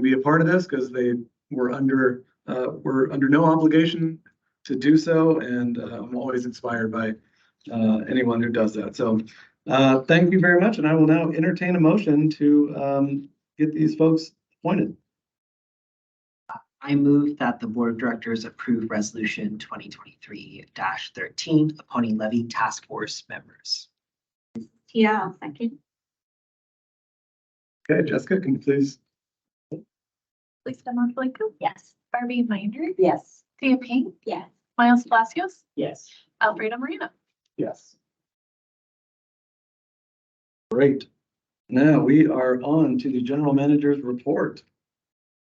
be a part of this, because they were under no obligation to do so, and I'm always inspired by anyone who does that. So thank you very much, and I will now entertain a motion to get these folks appointed. I move that the Board of Directors approve Resolution 2023-13, appointing levy task force members. Yeah, I'll second. Okay, Jessica, can you please? Lisa Montfalco, Yes. Barbie Minor, Yes. Tia Payne, Yes. Miles Palacios, Yes. Alfredo Marino. Yes. Great. Now we are on to the general manager's report.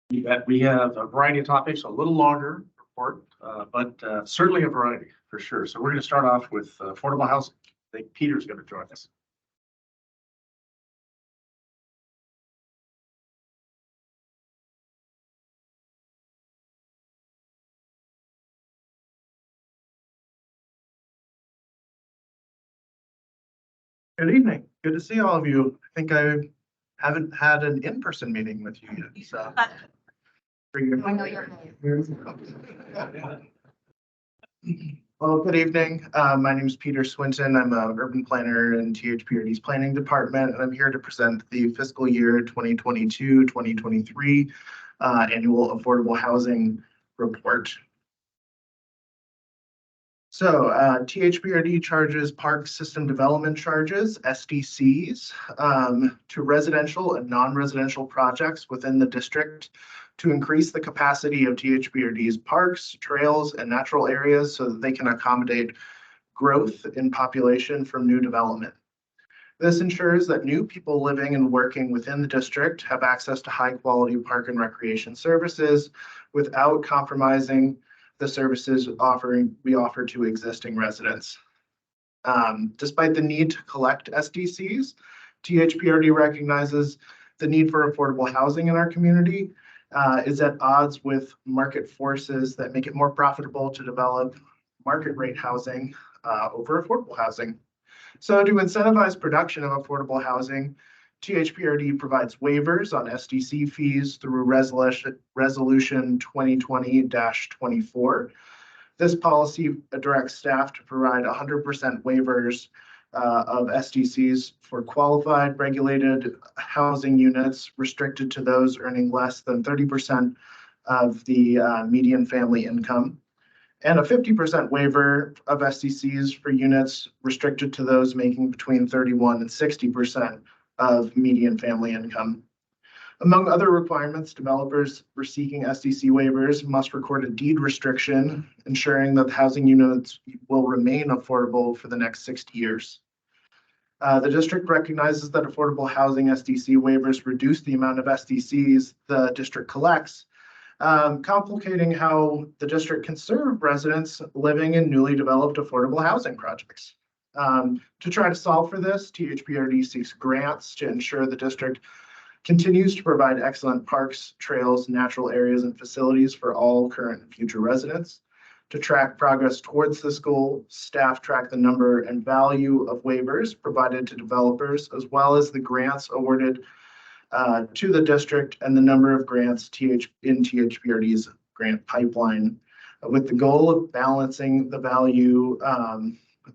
You bet. We have a variety of topics, a little longer report, but certainly a variety for sure. So we're going to start off with affordable housing. I think Peter's going to join us. Good evening. Good to see all of you. I think I haven't had an in-person meeting with you yet, so. I know you're. Well, good evening. My name is Peter Swinton. I'm an urban planner in THPRD's planning department, and I'm here to present the fiscal year 2022-2023 annual affordable housing report. So THPRD charges park system development charges, SDCs, to residential and non-residential projects within the district to increase the capacity of THPRD's parks, trails, and natural areas so that they can accommodate growth in population from new development. This ensures that new people living and working within the district have access to high-quality park and recreation services without compromising the services we offer to existing residents. Despite the need to collect SDCs, THPRD recognizes the need for affordable housing in our community is at odds with market forces that make it more profitable to develop market rate housing over affordable housing. So to incentivize production of affordable housing, THPRD provides waivers on SDC fees through Resolution 2020-24. This policy directs staff to provide 100% waivers of SDCs for qualified regulated housing units restricted to those earning less than 30% of the median family income, and a 50% waiver of SDCs for units restricted to those making between 31 and 60% of median family income. Among other requirements, developers seeking SDC waivers must record a deed restriction, ensuring that the housing units will remain affordable for the next 60 years. The district recognizes that affordable housing SDC waivers reduce the amount of SDCs the district collects, complicating how the district can serve residents living in newly developed affordable housing projects. To try to solve for this, THPRD seeks grants to ensure the district continues to provide excellent parks, trails, natural areas, and facilities for all current and future residents. To track progress towards this goal, staff track the number and value of waivers provided to developers, as well as the grants awarded to the district and the number of grants in THPRD's grant pipeline, with the goal of balancing the value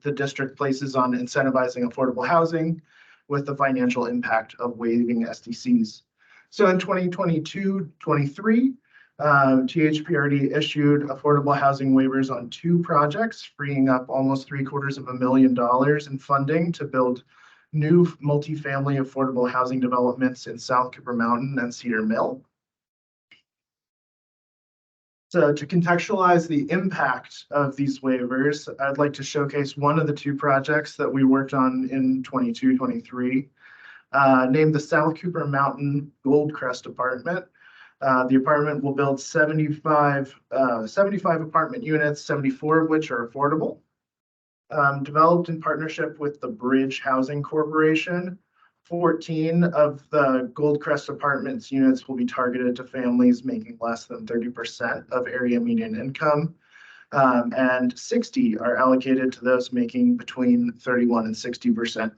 the district places on incentivizing affordable housing with the financial impact of waiving SDCs. So in 2022-23, THPRD issued affordable housing waivers on 2 projects, freeing up almost $750,000 in funding to build new multifamily affordable housing developments in South Cooper Mountain and Cedar Mill. So to contextualize the impact of these waivers, I'd like to showcase one of the 2 projects that we worked on in 22-23, named the South Cooper Mountain Goldcrest Apartment. The apartment will build 75 apartment units, 74 of which are affordable. Developed in partnership with the Bridge Housing Corporation, 14 of the Goldcrest Apartments units will be targeted to families making less than 30% of area median income. And 60 are allocated to those making between 31 and 60%.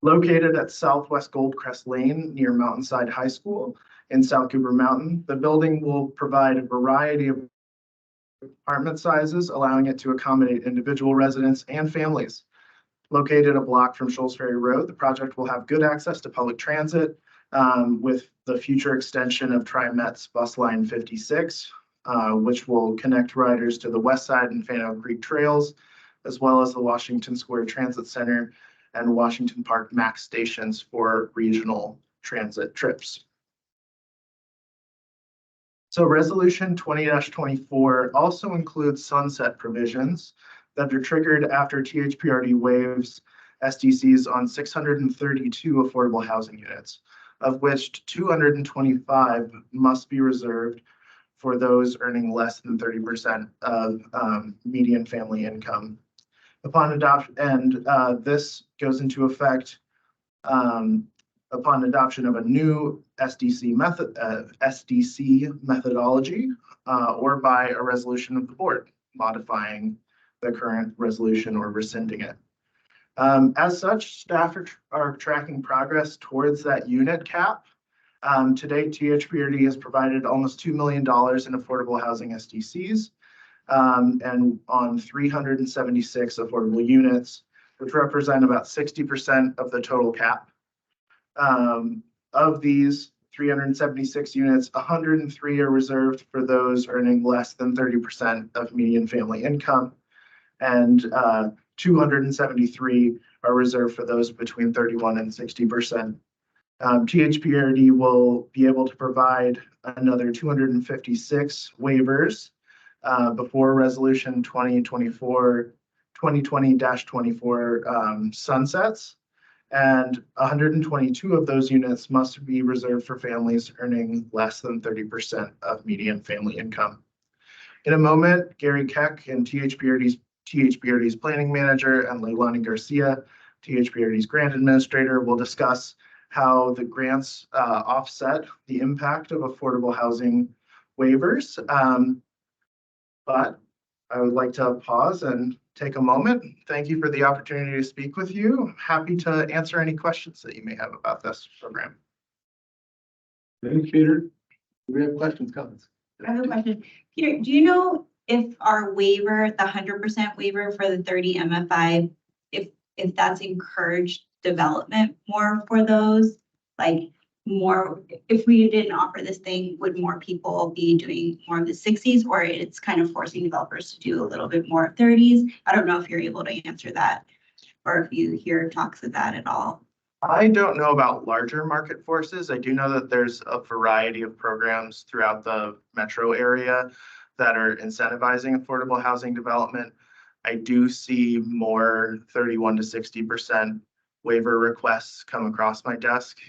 Located at Southwest Goldcrest Lane near Mountainside High School in South Cooper Mountain, the building will provide a variety of apartment sizes, allowing it to accommodate individual residents and families. Located a block from Shoals Ferry Road, the project will have good access to public transit with the future extension of TriMet's bus line 56, which will connect riders to the west side and Fan Oak Creek trails, as well as the Washington Square Transit Center and Washington Park MAX stations for regional transit trips. So Resolution 20-24 also includes sunset provisions that are triggered after THPRD waives SDCs on 632 affordable housing units, of which 225 must be reserved for those earning less than 30% of median family income. Upon adoption, and this goes into effect upon adoption of a new SDC methodology or by a resolution of the board modifying the current resolution or rescinding it. As such, staff are tracking progress towards that unit cap. To date, THPRD has provided almost $2 million in affordable housing SDCs and on 376 affordable units, which represent about 60% of the total cap. Of these 376 units, 103 are reserved for those earning less than 30% of median family income, and 273 are reserved for those between 31 and 60%. THPRD will be able to provide another 256 waivers before Resolution 2020-24 sunsets, and 122 of those units must be reserved for families earning less than 30% of median family income. In a moment, Gary Keck and THPRD's planning manager and Leilani Garcia, THPRD's grant administrator, will discuss how the grants offset the impact of affordable housing waivers. But I would like to pause and take a moment. Thank you for the opportunity to speak with you. Happy to answer any questions that you may have about this program. Thanks, Peter. Do we have questions, comments? I have a question. Peter, do you know if our waiver, the 100% waiver for the 30 MFI, if that's encouraged development more for those? Like more, if we didn't offer this thing, would more people be doing more of the 60s, or it's kind of forcing developers to do a little bit more 30s? I don't know if you're able to answer that or if you hear talks of that at all. I don't know about larger market forces. I do know that there's a variety of programs throughout the metro area that are incentivizing affordable housing development. I do see more 31 to 60% waiver requests come across my desk.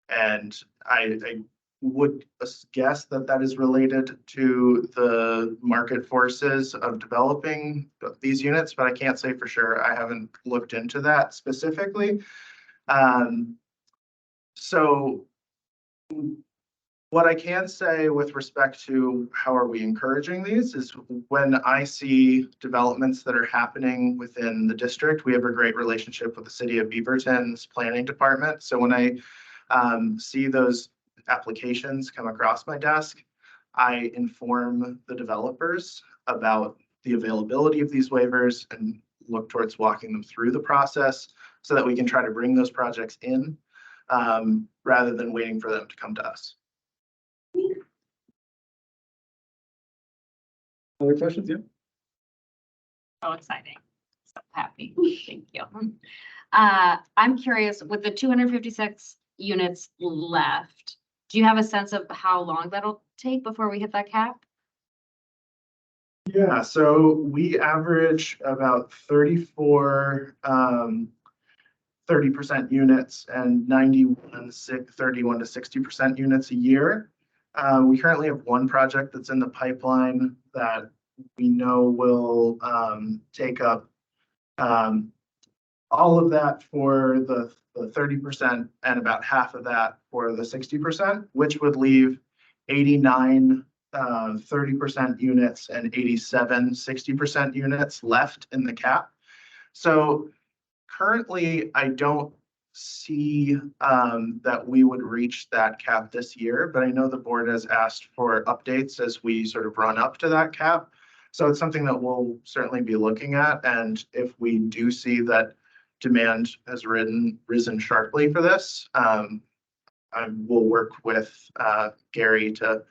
And I would guess that that is related to the market forces of developing these units, but I can't say for sure. I haven't looked into that specifically. So what I can say with respect to how are we encouraging these is when I see developments that are happening within the district, we have a great relationship with the city of Beaverton's planning department. So when I see those applications come across my desk, I inform the developers about the availability of these waivers and look towards walking them through the process so that we can try to bring those projects in rather than waiting for them to come to us. Other questions? Yeah. So exciting. So happy. Thank you. I'm curious, with the 256 units left, do you have a sense of how long that'll take before we hit that cap? Yeah, so we average about 34 30% units and 31 to 60% units a year. We currently have one project that's in the pipeline that we know will take up all of that for the 30% and about half of that for the 60%, which would leave 89 30% units and 87 60% units left in the cap. So currently, I don't see that we would reach that cap this year, but I know the board has asked for updates as we sort of run up to that cap. So it's something that we'll certainly be looking at. And if we do see that demand has risen sharply for this, I will work with Gary to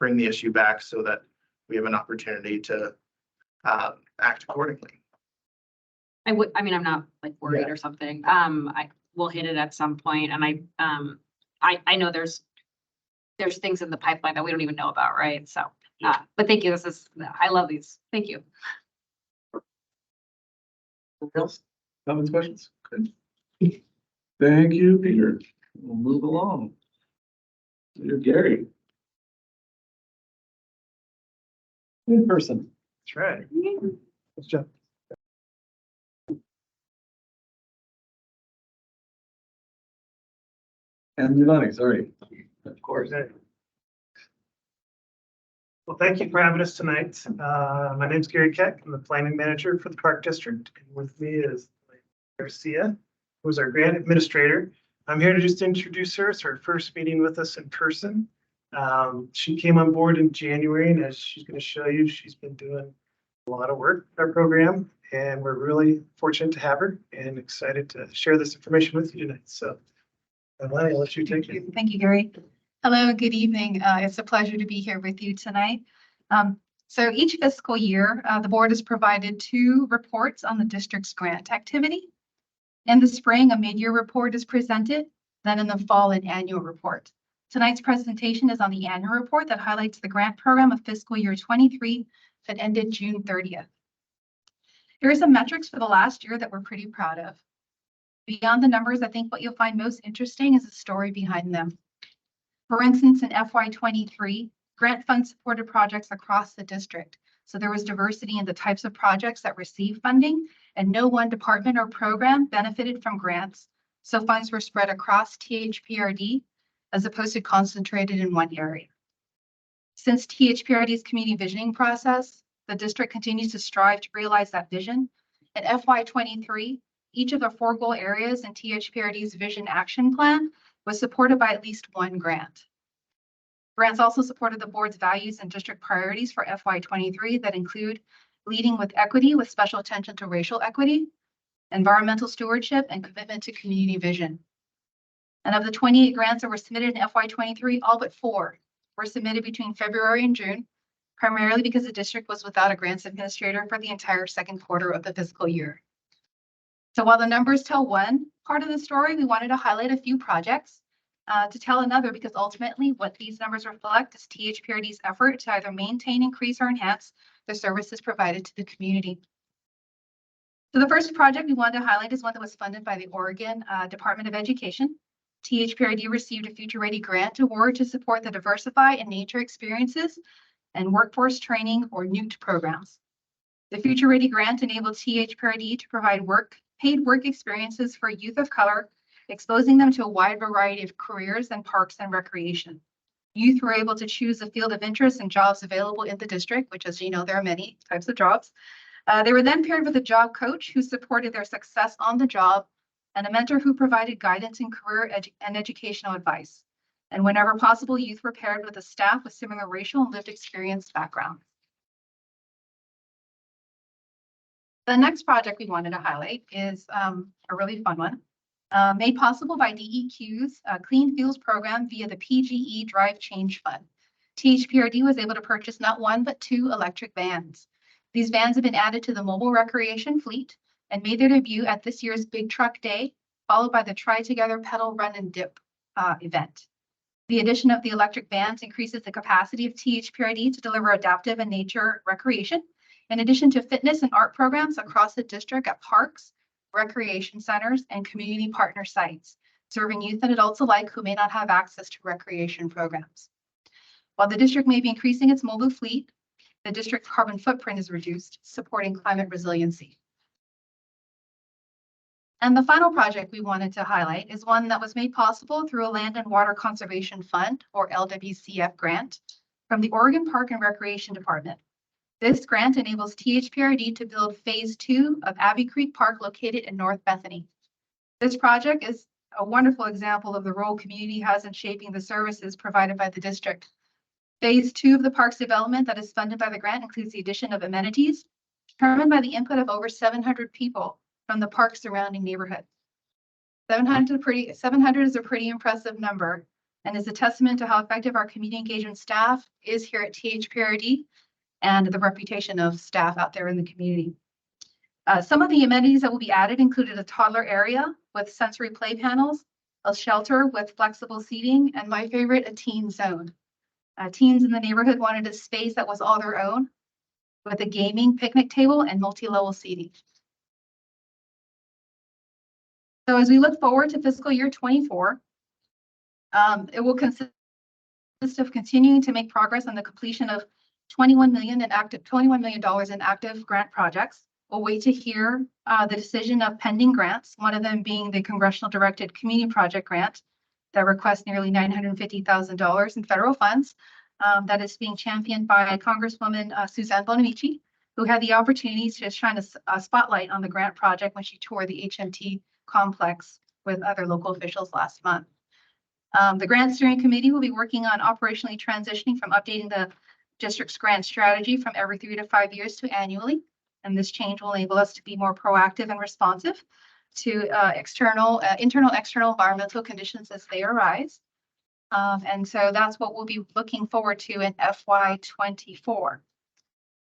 bring the issue back so that we have an opportunity to act accordingly. I mean, I'm not like worried or something. I will hit it at some point, and I know there's things in the pipeline that we don't even know about, right? So, but thank you. I love these. Thank you. Anything else? Comments, questions? Good. Thank you, Peter. We'll move along. You're Gary. In person. That's right. Let's jump. And Giovanni, sorry. Of course. Well, thank you for having us tonight. My name is Gary Keck. I'm the planning manager for the Park District. And with me is Garcia, who's our grant administrator. I'm here to just introduce her. It's her first meeting with us in person. She came on board in January, and as she's going to show you, she's been doing a lot of work with our program, and we're really fortunate to have her and excited to share this information with you tonight. So, Melanie, I'll let you take it. Thank you, Gary. Hello, good evening. It's a pleasure to be here with you tonight. So each fiscal year, the board has provided 2 reports on the district's grant activity. In the spring, a mid-year report is presented, then in the fall, an annual report. Tonight's presentation is on the annual report that highlights the grant program of fiscal year 23 that ended June 30th. Here are some metrics for the last year that we're pretty proud of. Beyond the numbers, I think what you'll find most interesting is the story behind them. For instance, in FY23, grant funds supported projects across the district. So there was diversity in the types of projects that received funding, and no one department or program benefited from grants. So funds were spread across THPRD as opposed to concentrated in one area. Since THPRD's community visioning process, the district continues to strive to realize that vision. In FY23, each of the 4 goal areas in THPRD's Vision Action Plan was supported by at least 1 grant. Grants also supported the board's values and district priorities for FY23 that include leading with equity with special attention to racial equity, environmental stewardship, and commitment to community vision. And of the 28 grants that were submitted in FY23, all but 4 were submitted between February and June, primarily because the district was without a grants administrator for the entire second quarter of the fiscal year. So while the numbers tell one part of the story, we wanted to highlight a few projects to tell another, because ultimately what these numbers reflect is THPRD's effort to either maintain, increase, or enhance the services provided to the community. So the first project we wanted to highlight is one that was funded by the Oregon Department of Education. THPRD received a Future Ready grant award to support the Diversify and Nature Experiences and Workforce Training, or NUT programs. The Future Ready grant enabled THPRD to provide paid work experiences for youth of color, exposing them to a wide variety of careers in parks and recreation. Youth were able to choose a field of interest and jobs available in the district, which, as you know, there are many types of jobs. They were then paired with a job coach who supported their success on the job, and a mentor who provided guidance in career and educational advice. And whenever possible, youth were paired with a staff with similar racial and lived experience background. The next project we wanted to highlight is a really fun one. Made possible by DEQ's Clean Fuels program via the PGE Drive Change Fund. THPRD was able to purchase not 1, but 2 electric vans. These vans have been added to the mobile recreation fleet and made their debut at this year's Big Truck Day, followed by the Try Together Pedal Run and Dip event. The addition of the electric vans increases the capacity of THPRD to deliver adaptive and nature recreation, in addition to fitness and art programs across the district at parks, recreation centers, and community partner sites, serving youth and adults alike who may not have access to recreation programs. While the district may be increasing its mobile fleet, the district's carbon footprint is reduced, supporting climate resiliency. And the final project we wanted to highlight is one that was made possible through a Land and Water Conservation Fund, or LWCF grant, from the Oregon Park and Recreation Department. This grant enables THPRD to build phase 2 of Abbey Creek Park located in North Bethany. This project is a wonderful example of the role community has in shaping the services provided by the district. Phase 2 of the park's development that is funded by the grant includes the addition of amenities determined by the input of over 700 people from the park's surrounding neighborhood. 700 is a pretty impressive number and is a testament to how effective our community engagement staff is here at THPRD and the reputation of staff out there in the community. Some of the amenities that will be added included a toddler area with sensory play panels, a shelter with flexible seating, and my favorite, a teen zone. Teens in the neighborhood wanted a space that was all their own with a gaming picnic table and multi-level seating. So as we look forward to fiscal year 24, it will consist of continuing to make progress on the completion of $21 million in active grant projects. We'll wait to hear the decision of pending grants, one of them being the congressional directed community project grant that requests nearly $950,000 in federal funds that is being championed by Congresswoman Suzanne Bonamici, who had the opportunity to shine a spotlight on the grant project when she toured the HMT complex with other local officials last month. The grant steering committee will be working on operationally transitioning from updating the district's grant strategy from every 3 to 5 years to annually. And this change will enable us to be more proactive and responsive to internal, external environmental conditions as they arise. And so that's what we'll be looking forward to in FY24.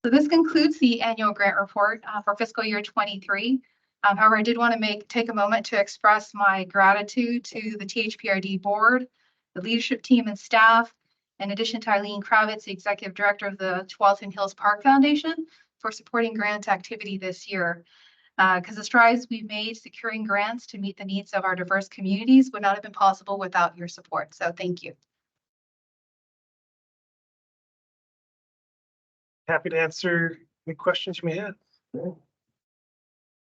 So this concludes the annual grant report for fiscal year 23. However, I did want to take a moment to express my gratitude to the THPRD board, the leadership team and staff, in addition to Eileen Kravitz, the executive director of the Tualatin Hills Park Foundation, for supporting grant activity this year. Because the strides we've made securing grants to meet the needs of our diverse communities would not have been possible without your support. So thank you. Happy to answer any questions you may have.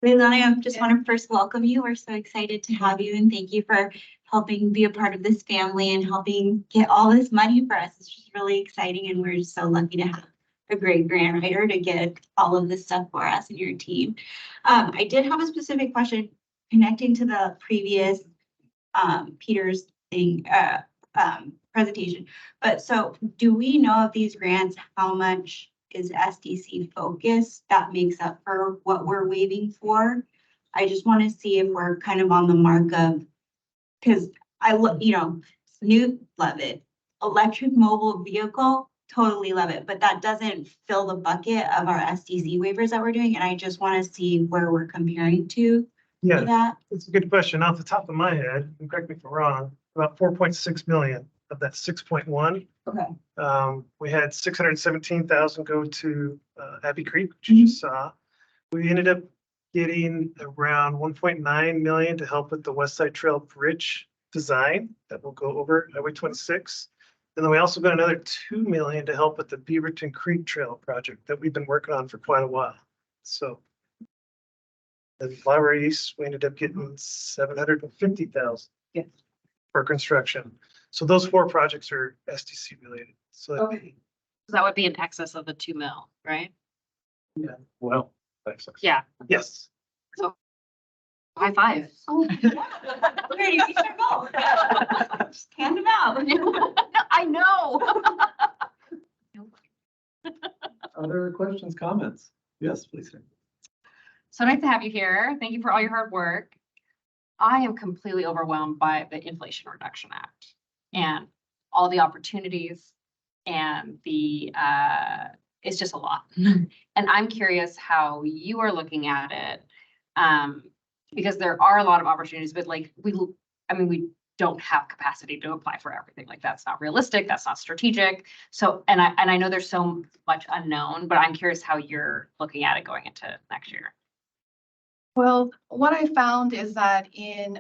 Leilani, I just want to first welcome you. We're so excited to have you and thank you for helping be a part of this family and helping get all this money for us. It's just really exciting and we're just so lucky to have a great grant writer to get all of this stuff for us and your team. I did have a specific question connecting to the previous Peter's thing presentation. But so do we know of these grants, how much is SDC focused that makes up for what we're waiting for? I just want to see if we're kind of on the mark of, because I look, Snoop, love it. Electric mobile vehicle, totally love it, but that doesn't fill the bucket of our SDC waivers that we're doing. And I just want to see where we're comparing to for that. It's a good question. Off the top of my head, and correct me if I'm wrong, about 4.6 million of that 6.1. Okay. We had 617,000 go to Abbey Creek, which you just saw. We ended up getting around 1.9 million to help with the West Side Trail Bridge design that will go over Highway 26. And then we also got another 2 million to help with the Beaverton Creek Trail project that we've been working on for quite a while. So at Flower East, we ended up getting 750,000 for construction. So those 4 projects are SDC related. So Okay. That would be in excess of the 2 mil, right? yeah, well, thanks. Yeah. Yes. So high five. Oh, we're ready to reach our goal. Just hand them out. I know. Other questions, comments? Yes, please. So nice to have you here. Thank you for all your hard work. I am completely overwhelmed by the Inflation Reduction Act and all the opportunities and the, it's just a lot. And I'm curious how you are looking at it. Because there are a lot of opportunities, but like we don't have capacity to apply for everything. Like that's not realistic. That's not strategic. So, and I know there's so much unknown, but I'm curious how you're looking at it going into next year. Well, what I found is that in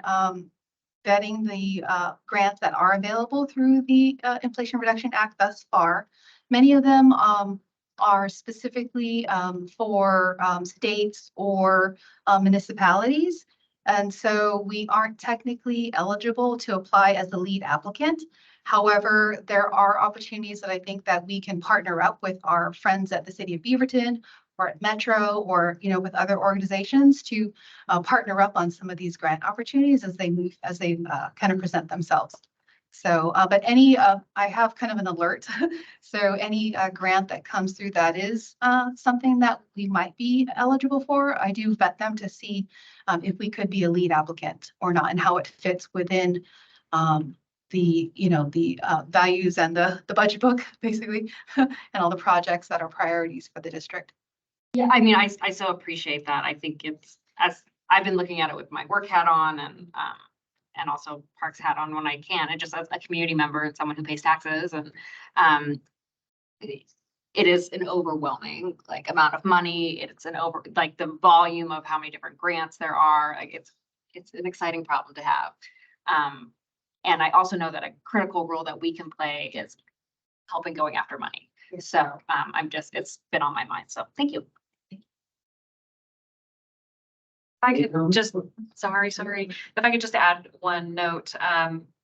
vetting the grants that are available through the Inflation Reduction Act thus far, many of them are specifically for states or municipalities. And so we aren't technically eligible to apply as the lead applicant. However, there are opportunities that I think that we can partner up with our friends at the City of Beaverton or at Metro or, with other organizations to partner up on some of these grant opportunities as they move, as they kind of present themselves. So, but I have kind of an alert. So any grant that comes through that is something that we might be eligible for, I do vet them to see if we could be a lead applicant or not and how it fits within the values and the budget book, basically, and all the projects that are priorities for the district. Yeah, I mean, I so appreciate that. I think it's, as I've been looking at it with my work hat on and also Parks hat on when I can, and just as a community member and someone who pays taxes, and it is an overwhelming amount of money. It's the volume of how many different grants there are. It's an exciting problem to have. And I also know that a critical role that we can play is helping going after money. So it's been on my mind. So thank you. I could just, sorry. If I could just add one note.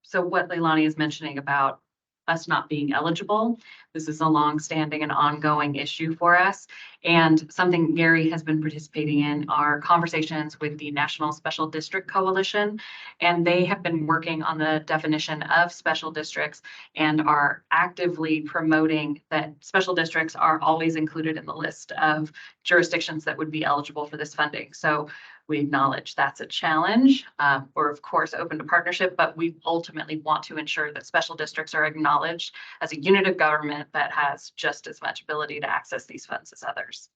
So what Leilani is mentioning about us not being eligible, this is a longstanding and ongoing issue for us. And something Gary has been participating in are conversations with the National Special District Coalition. And they have been working on the definition of special districts and are actively promoting that special districts are always included in the list of jurisdictions that would be eligible for this funding. So we acknowledge that's a challenge. We're of course open to partnership, but we ultimately want to ensure that special districts are acknowledged as a unit of government that has just as much ability to access these funds as others.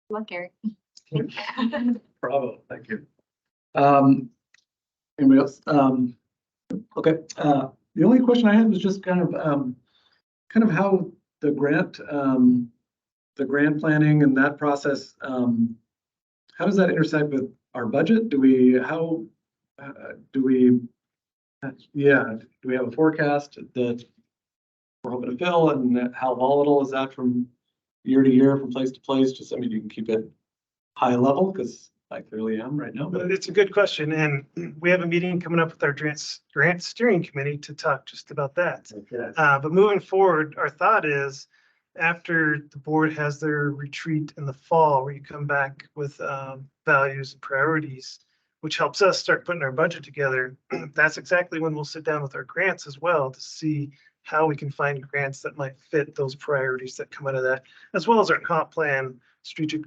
Look, Gary. Bravo, thank you. Anybody else? Okay. The only question I had was just kind of how the grant planning and that process, how does that intersect with our budget? Do we have a forecast that we're hoping to fill, and how volatile is that from year to year, from place to place? Just, I mean, you can keep it high level because I clearly am right now. But It's a good question, and we have a meeting coming up with our grant steering committee to talk just about that. okay. But moving forward, our thought is after the board has their retreat in the fall, where you come back with values and priorities, which helps us start putting our budget together, that's exactly when we'll sit down with our grants as well to see how we can find grants that might fit those priorities that come out of that, as well as our comp plan, strategic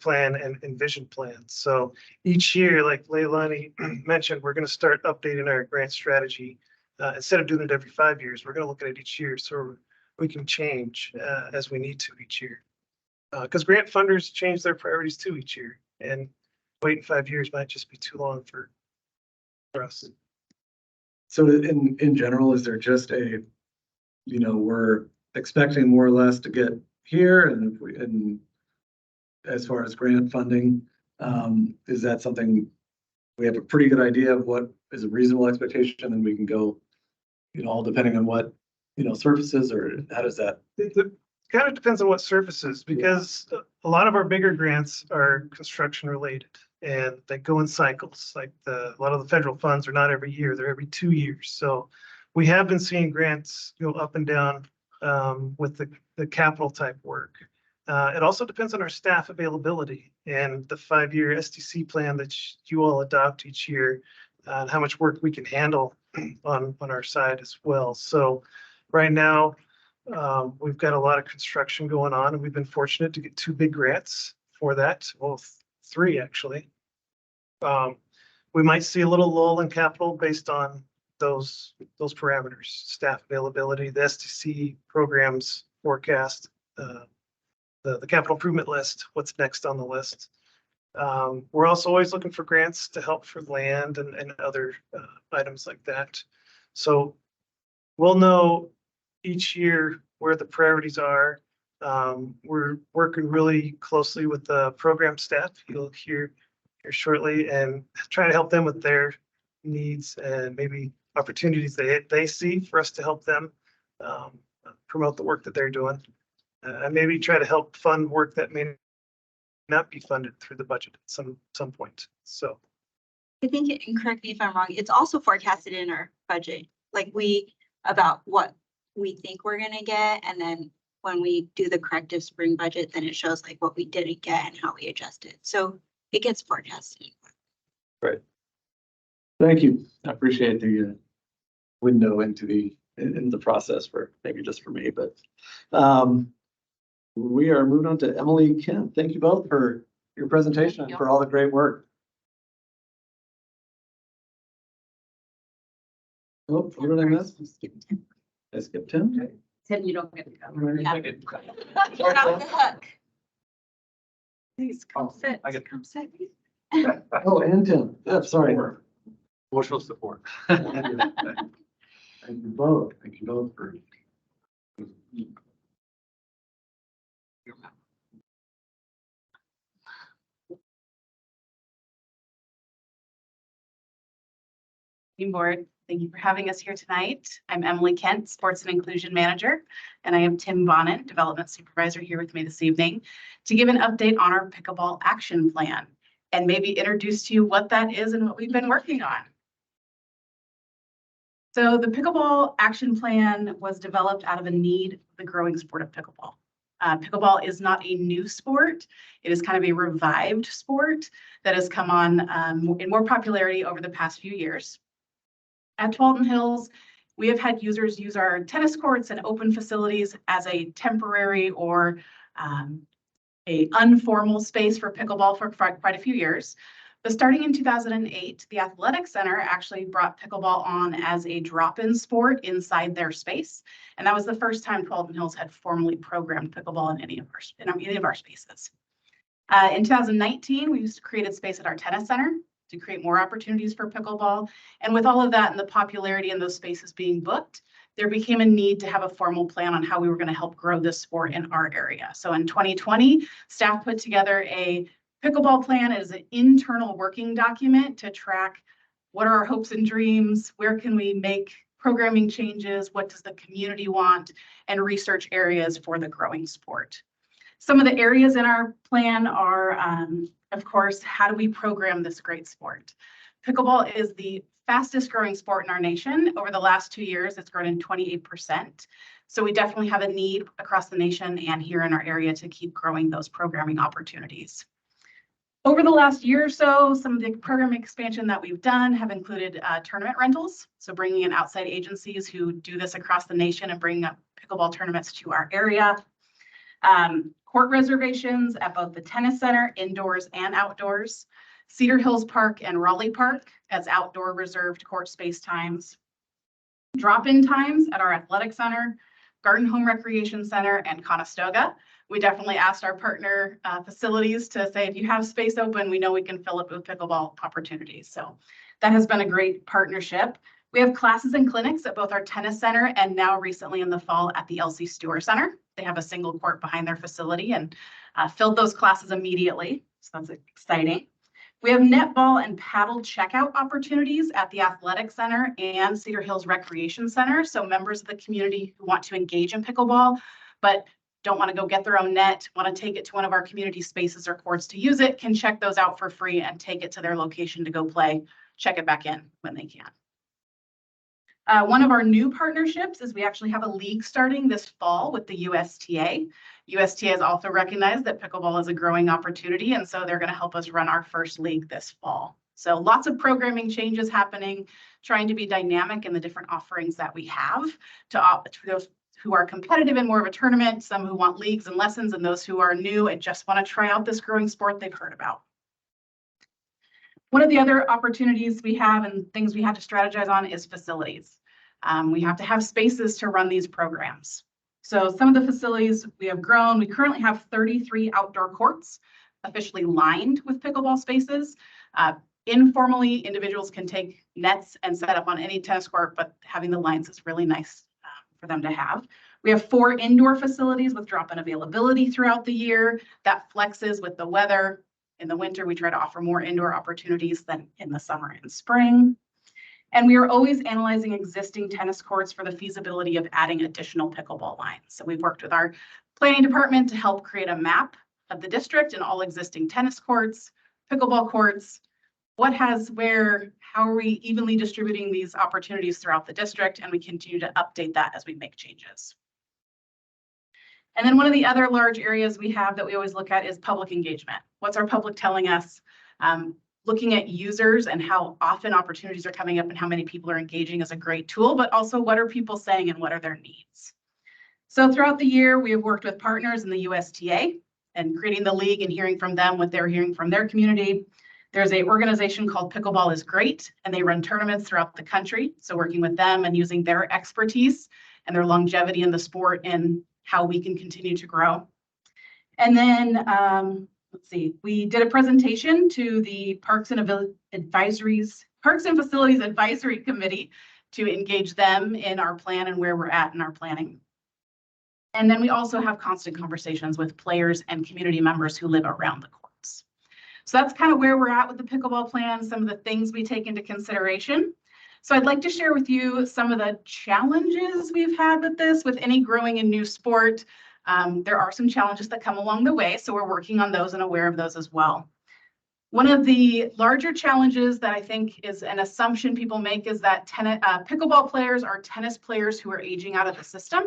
plan, and vision plan. So each year, like Leilani mentioned, we're going to start updating our grant strategy. Instead of doing it every 5 years, we're going to look at it each year so we can change as we need to each year. Because grant funders change their priorities too each year, and waiting 5 years might just be too long for us. So in general, is there just we're expecting more or less to get here, and as far as grant funding, is that something we have a pretty good idea of what is a reasonable expectation, and we can go, all depending on what, surfaces, or how does that? It kind of depends on what surfaces, because a lot of our bigger grants are construction related and they go in cycles. Like a lot of the federal funds are not every year, they're every 2 years. So we have been seeing grants go up and down with the capital type work. It also depends on our staff availability and the 5-year SDC plan that you all adopt each year, and how much work we can handle on our side as well. So right now, we've got a lot of construction going on, and we've been fortunate to get 2 big grants for that. Well, 3 actually. We might see a little lull in capital based on those parameters: staff availability, the SDC programs forecast, the capital improvement list, what's next on the list. We're also always looking for grants to help for land and other items like that. So we'll know each year where the priorities are. We're working really closely with the program staff, you'll hear here shortly, and trying to help them with their needs and maybe opportunities they see for us to help them promote the work that they're doing. And maybe try to help fund work that may not be funded through the budget at some point. So I think, and correct me if I'm wrong, it's also forecasted in our budget, like about what we think we're gonna get, and then when we do the corrective spring budget, then it shows like what we didn't get and how we adjusted. So it gets forecasted. Thank you. I appreciate the window into the process for maybe just for me, but we are moving on to Emily Kent. Thank you both for your presentation and for all the great work. Oh, what did I miss? I skipped 10. Tim, you don't get to go. You're off the hook. Please come sit. I get- Come sit. Oh, and Tim. Yeah, sorry. Emotional support. Thank you both. Thank you both for. Board. Thank you for having us here tonight. I'm Emily Kent, Sports and Inclusion Manager, and I have Tim Bonnet, Development Supervisor, here with me this evening to give an update on our pickleball action plan and maybe introduce to you what that is and what we've been working on. So the pickleball action plan was developed out of a need of the growing sport of pickleball. Pickleball is not a new sport. It is kind of a revived sport that has come on in more popularity over the past few years. At Twalton Hills, we have had users use our tennis courts and open facilities as a temporary or a informal space for pickleball for quite a few years. But starting in 2008, the Athletic Center actually brought pickleball on as a drop-in sport inside their space. And that was the first time Twalton Hills had formally programmed pickleball in any of our spaces. In 2019, we created space at our tennis center to create more opportunities for pickleball. And with all of that and the popularity and those spaces being booked, there became a need to have a formal plan on how we were going to help grow this sport in our area. So in 2020, staff put together a pickleball plan. It is an internal working document to track what are our hopes and dreams, where can we make programming changes, what does the community want, and research areas for the growing sport. Some of the areas in our plan are, of course, how do we program this great sport? Pickleball is the fastest growing sport in our nation. Over the last 2 years, it's grown in 28%. So we definitely have a need across the nation and here in our area to keep growing those programming opportunities. Over the last year or so, some of the program expansion that we've done have included tournament rentals. So bringing in outside agencies who do this across the nation and bringing up pickleball tournaments to our area. Court reservations at both the tennis center, indoors and outdoors, Cedar Hills Park and Raleigh Park as outdoor reserved court space times, drop-in times at our athletic center, Garden Home Recreation Center, and Conestoga. We definitely asked our partner facilities to say, if you have space open, we know we can fill it with pickleball opportunities. So that has been a great partnership. We have classes and clinics at both our tennis center and now recently in the fall at the LC Stewart Center. They have a single court behind their facility and filled those classes immediately. So that's exciting. We have netball and paddle checkout opportunities at the Athletic Center and Cedar Hills Recreation Center. So members of the community who want to engage in pickleball, but don't want to go get their own net, want to take it to one of our community spaces or courts to use it, can check those out for free and take it to their location to go play, check it back in when they can. One of our new partnerships is we actually have a league starting this fall with the USTA. USTA has also recognized that pickleball is a growing opportunity, and so they're going to help us run our first league this fall. So lots of programming changes happening, trying to be dynamic in the different offerings that we have to those who are competitive in more of a tournament, some who want leagues and lessons, and those who are new and just want to try out this growing sport they've heard about. One of the other opportunities we have and things we have to strategize on is facilities. We have to have spaces to run these programs. So some of the facilities we have grown, we currently have 33 outdoor courts officially lined with pickleball spaces. Informally, individuals can take nets and set up on any tennis court, but having the lines is really nice for them to have. We have 4 indoor facilities with drop-in availability throughout the year. That flexes with the weather. In the winter, we try to offer more indoor opportunities than in the summer and spring. And we are always analyzing existing tennis courts for the feasibility of adding additional pickleball lines. So we've worked with our planning department to help create a map of the district and all existing tennis courts, pickleball courts, what has where, how are we evenly distributing these opportunities throughout the district, and we continue to update that as we make changes. And then one of the other large areas we have that we always look at is public engagement. What's our public telling us? Looking at users and how often opportunities are coming up and how many people are engaging is a great tool, but also what are people saying and what are their needs? So throughout the year, we have worked with partners in the USTA and creating the league and hearing from them what they're hearing from their community. There's an organization called Pickleball is Great, and they run tournaments throughout the country. So working with them and using their expertise and their longevity in the sport and how we can continue to grow. And then, let's see, we did a presentation to the Parks and Facilities Advisory Committee to engage them in our plan and where we're at in our planning. And then we also have constant conversations with players and community members who live around the courts. So that's kind of where we're at with the pickleball plan, some of the things we take into consideration. So I'd like to share with you some of the challenges we've had with this, with any growing and new sport. There are some challenges that come along the way, so we're working on those and aware of those as well. One of the larger challenges that I think is an assumption people make is that pickleball players are tennis players who are aging out of the system.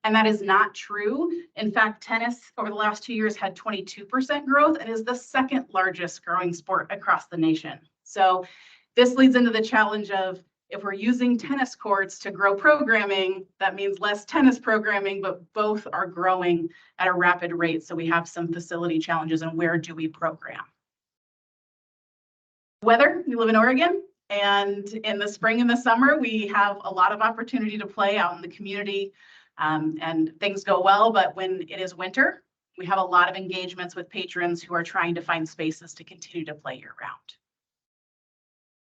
And that is not true. In fact, tennis over the last 2 years had 22% growth and is the second largest growing sport across the nation. So this leads into the challenge of if we're using tennis courts to grow programming, that means less tennis programming, but both are growing at a rapid rate. So we have some facility challenges and where do we program? Weather, we live in Oregon, and in the spring and the summer, we have a lot of opportunity to play out in the community. And things go well, but when it is winter, we have a lot of engagements with patrons who are trying to find spaces to continue to play year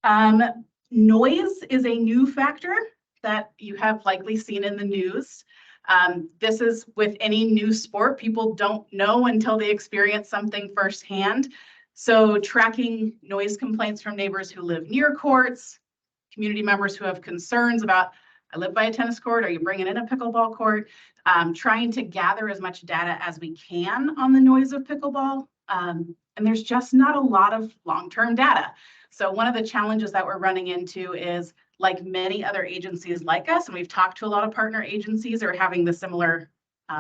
round. Noise is a new factor that you have likely seen in the news. This is with any new sport, people don't know until they experience something firsthand. So tracking noise complaints from neighbors who live near courts, community members who have concerns about, I live by a tennis court, are you bringing in a pickleball court? Trying to gather as much data as we can on the noise of pickleball. And there's just not a lot of long-term data. So one of the challenges that we're running into is, like many other agencies like us, and we've talked to a lot of partner agencies that are having the similar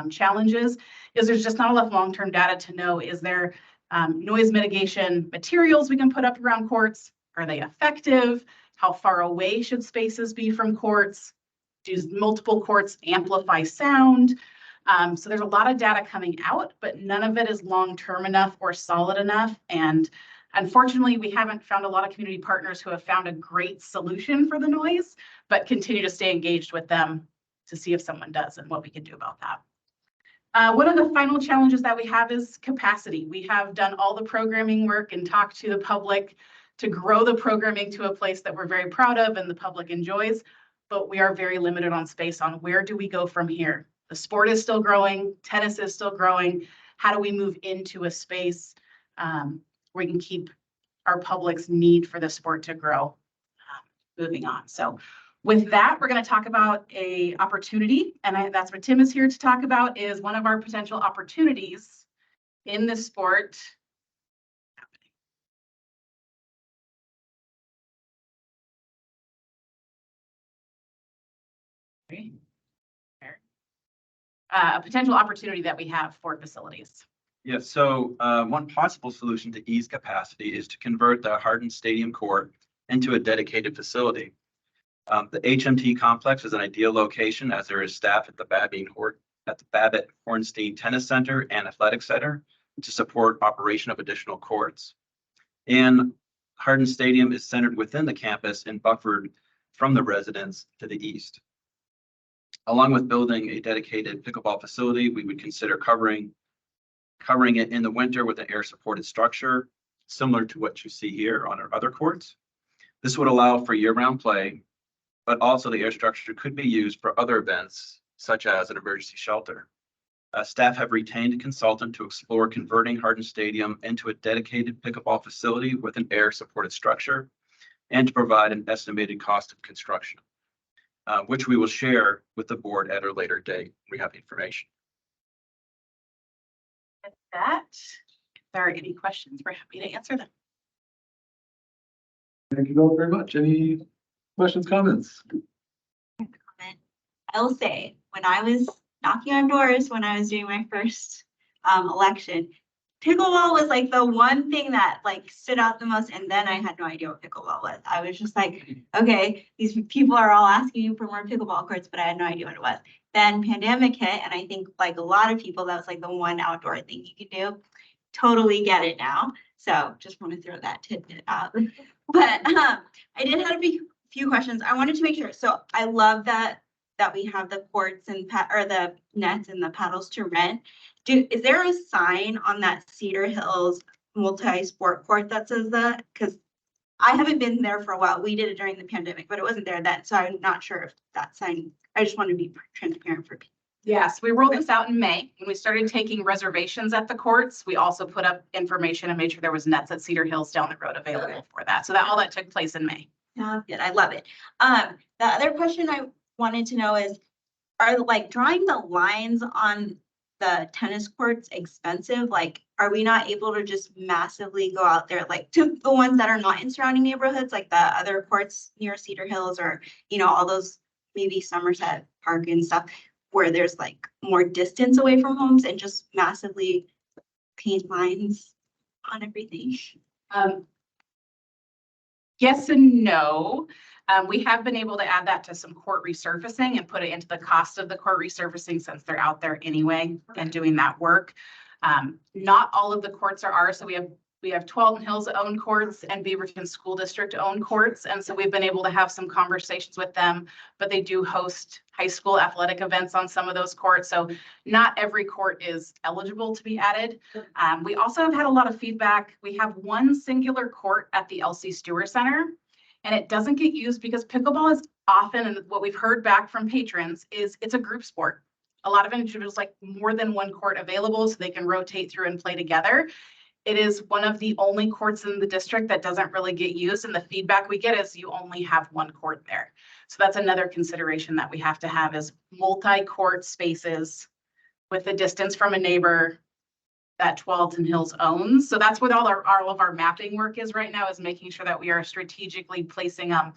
challenges, is there's just not enough long-term data to know, is there noise mitigation materials we can put up around courts? Are they effective? How far away should spaces be from courts? Do multiple courts amplify sound? So there's a lot of data coming out, but none of it is long-term enough or solid enough. And unfortunately, we haven't found a lot of community partners who have found a great solution for the noise, but continue to stay engaged with them to see if someone does and what we can do about that. One of the final challenges that we have is capacity. We have done all the programming work and talked to the public to grow the programming to a place that we're very proud of and the public enjoys, but we are very limited on space on where do we go from here. The sport is still growing, tennis is still growing. How do we move into a space where we can keep our public's need for the sport to grow moving on? So with that, we're going to talk about a opportunity, and that's what Tim is here to talk about, is one of our potential opportunities in this sport. A potential opportunity that we have for facilities. Yes, so one possible solution to ease capacity is to convert the Hardin Stadium court into a dedicated facility. The HMT complex is an ideal location as there is staff at the Babbitt Hornstein Tennis Center and Athletic Center to support operation of additional courts. And Hardin Stadium is centered within the campus and buffered from the residents to the east. Along with building a dedicated pickleball facility, we would consider covering it in the winter with an air-supported structure, similar to what you see here on our other courts. This would allow for year-round play, but also the air structure could be used for other events, such as an emergency shelter. Staff have retained a consultant to explore converting Hardin Stadium into a dedicated pickleball facility with an air-supported structure and to provide an estimated cost of construction, which we will share with the board at a later date. We have information. With that, if there are any questions, we're happy to answer them. Thank you both very much. Any questions, comments? I will say, when I was knocking on doors, when I was doing my first election, pickleball was like the one thing that like stood out the most. And then I had no idea what pickleball was. I was just like, okay, these people are all asking you for more pickleball courts, but I had no idea what it was. Then pandemic hit, and I think like a lot of people, that was like the one outdoor thing you could do. Totally get it now. So just want to throw that tidbit out. But I did have a few questions. I wanted to make sure. So I love that we have the courts and or the nets and the paddles to rent. Is there a sign on that Cedar Hills multi-sport court that says that? Because I haven't been there for a while. We did it during the pandemic, but it wasn't there then. So I'm not sure if that sign, I just want to be transparent for people. Yes, we rolled this out in May. When we started taking reservations at the courts, we also put up information and made sure there was nets at Cedar Hills down the road available for that. So that all that took place in May. Sounds good. I love it. The other question I wanted to know is, are like drawing the lines on the tennis courts expensive? Like, are we not able to just massively go out there, like to the ones that are not in surrounding neighborhoods, like the other courts near Cedar Hills or, you know, all those maybe Somerset Park and stuff, where there's like more distance away from homes, and just massively paint lines on everything? Yes and no. We have been able to add that to some court resurfacing and put it into the cost of the court resurfacing, since they're out there anyway and doing that work. Not all of the courts are ours. So we have Twelton Hills owned courts and Beaverton School District owned courts. And so we've been able to have some conversations with them, but they do host high school athletic events on some of those courts. So not every court is eligible to be added. We also have had a lot of feedback. We have one singular court at the LC Stewart Center, and it doesn't get used because pickleball is often, and what we've heard back from patrons is it's a group sport. A lot of individuals like more than one court available so they can rotate through and play together. It is one of the only courts in the district that doesn't really get used, and the feedback we get is you only have one court there. So that's another consideration that we have to have, is multi-court spaces with the distance from a neighbor that Twelton Hills owns. So that's what all of our mapping work is right now, is making sure that we are strategically placing them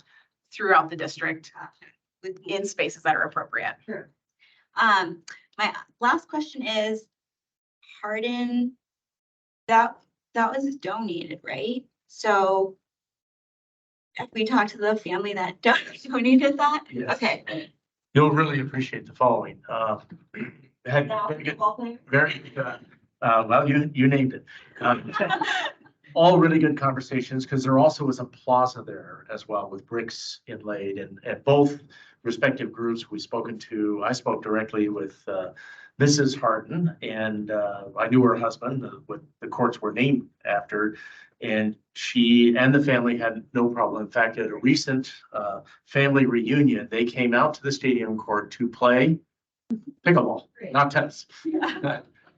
throughout the district in spaces that are appropriate. Sure. My last question is, Hardin, that was donated, right? So if we talk to the family that donated that? Yes. Okay. You'll really appreciate the following. Had very good, well, you named it. All really good conversations, because there also was a plaza there as well with bricks inlaid, and both respective groups we've spoken to. I spoke directly with Mrs. Hardin, and I knew her husband, what the courts were named after, and she and the family had no problem. In fact, at a recent family reunion, they came out to the stadium court to play pickleball, not tennis.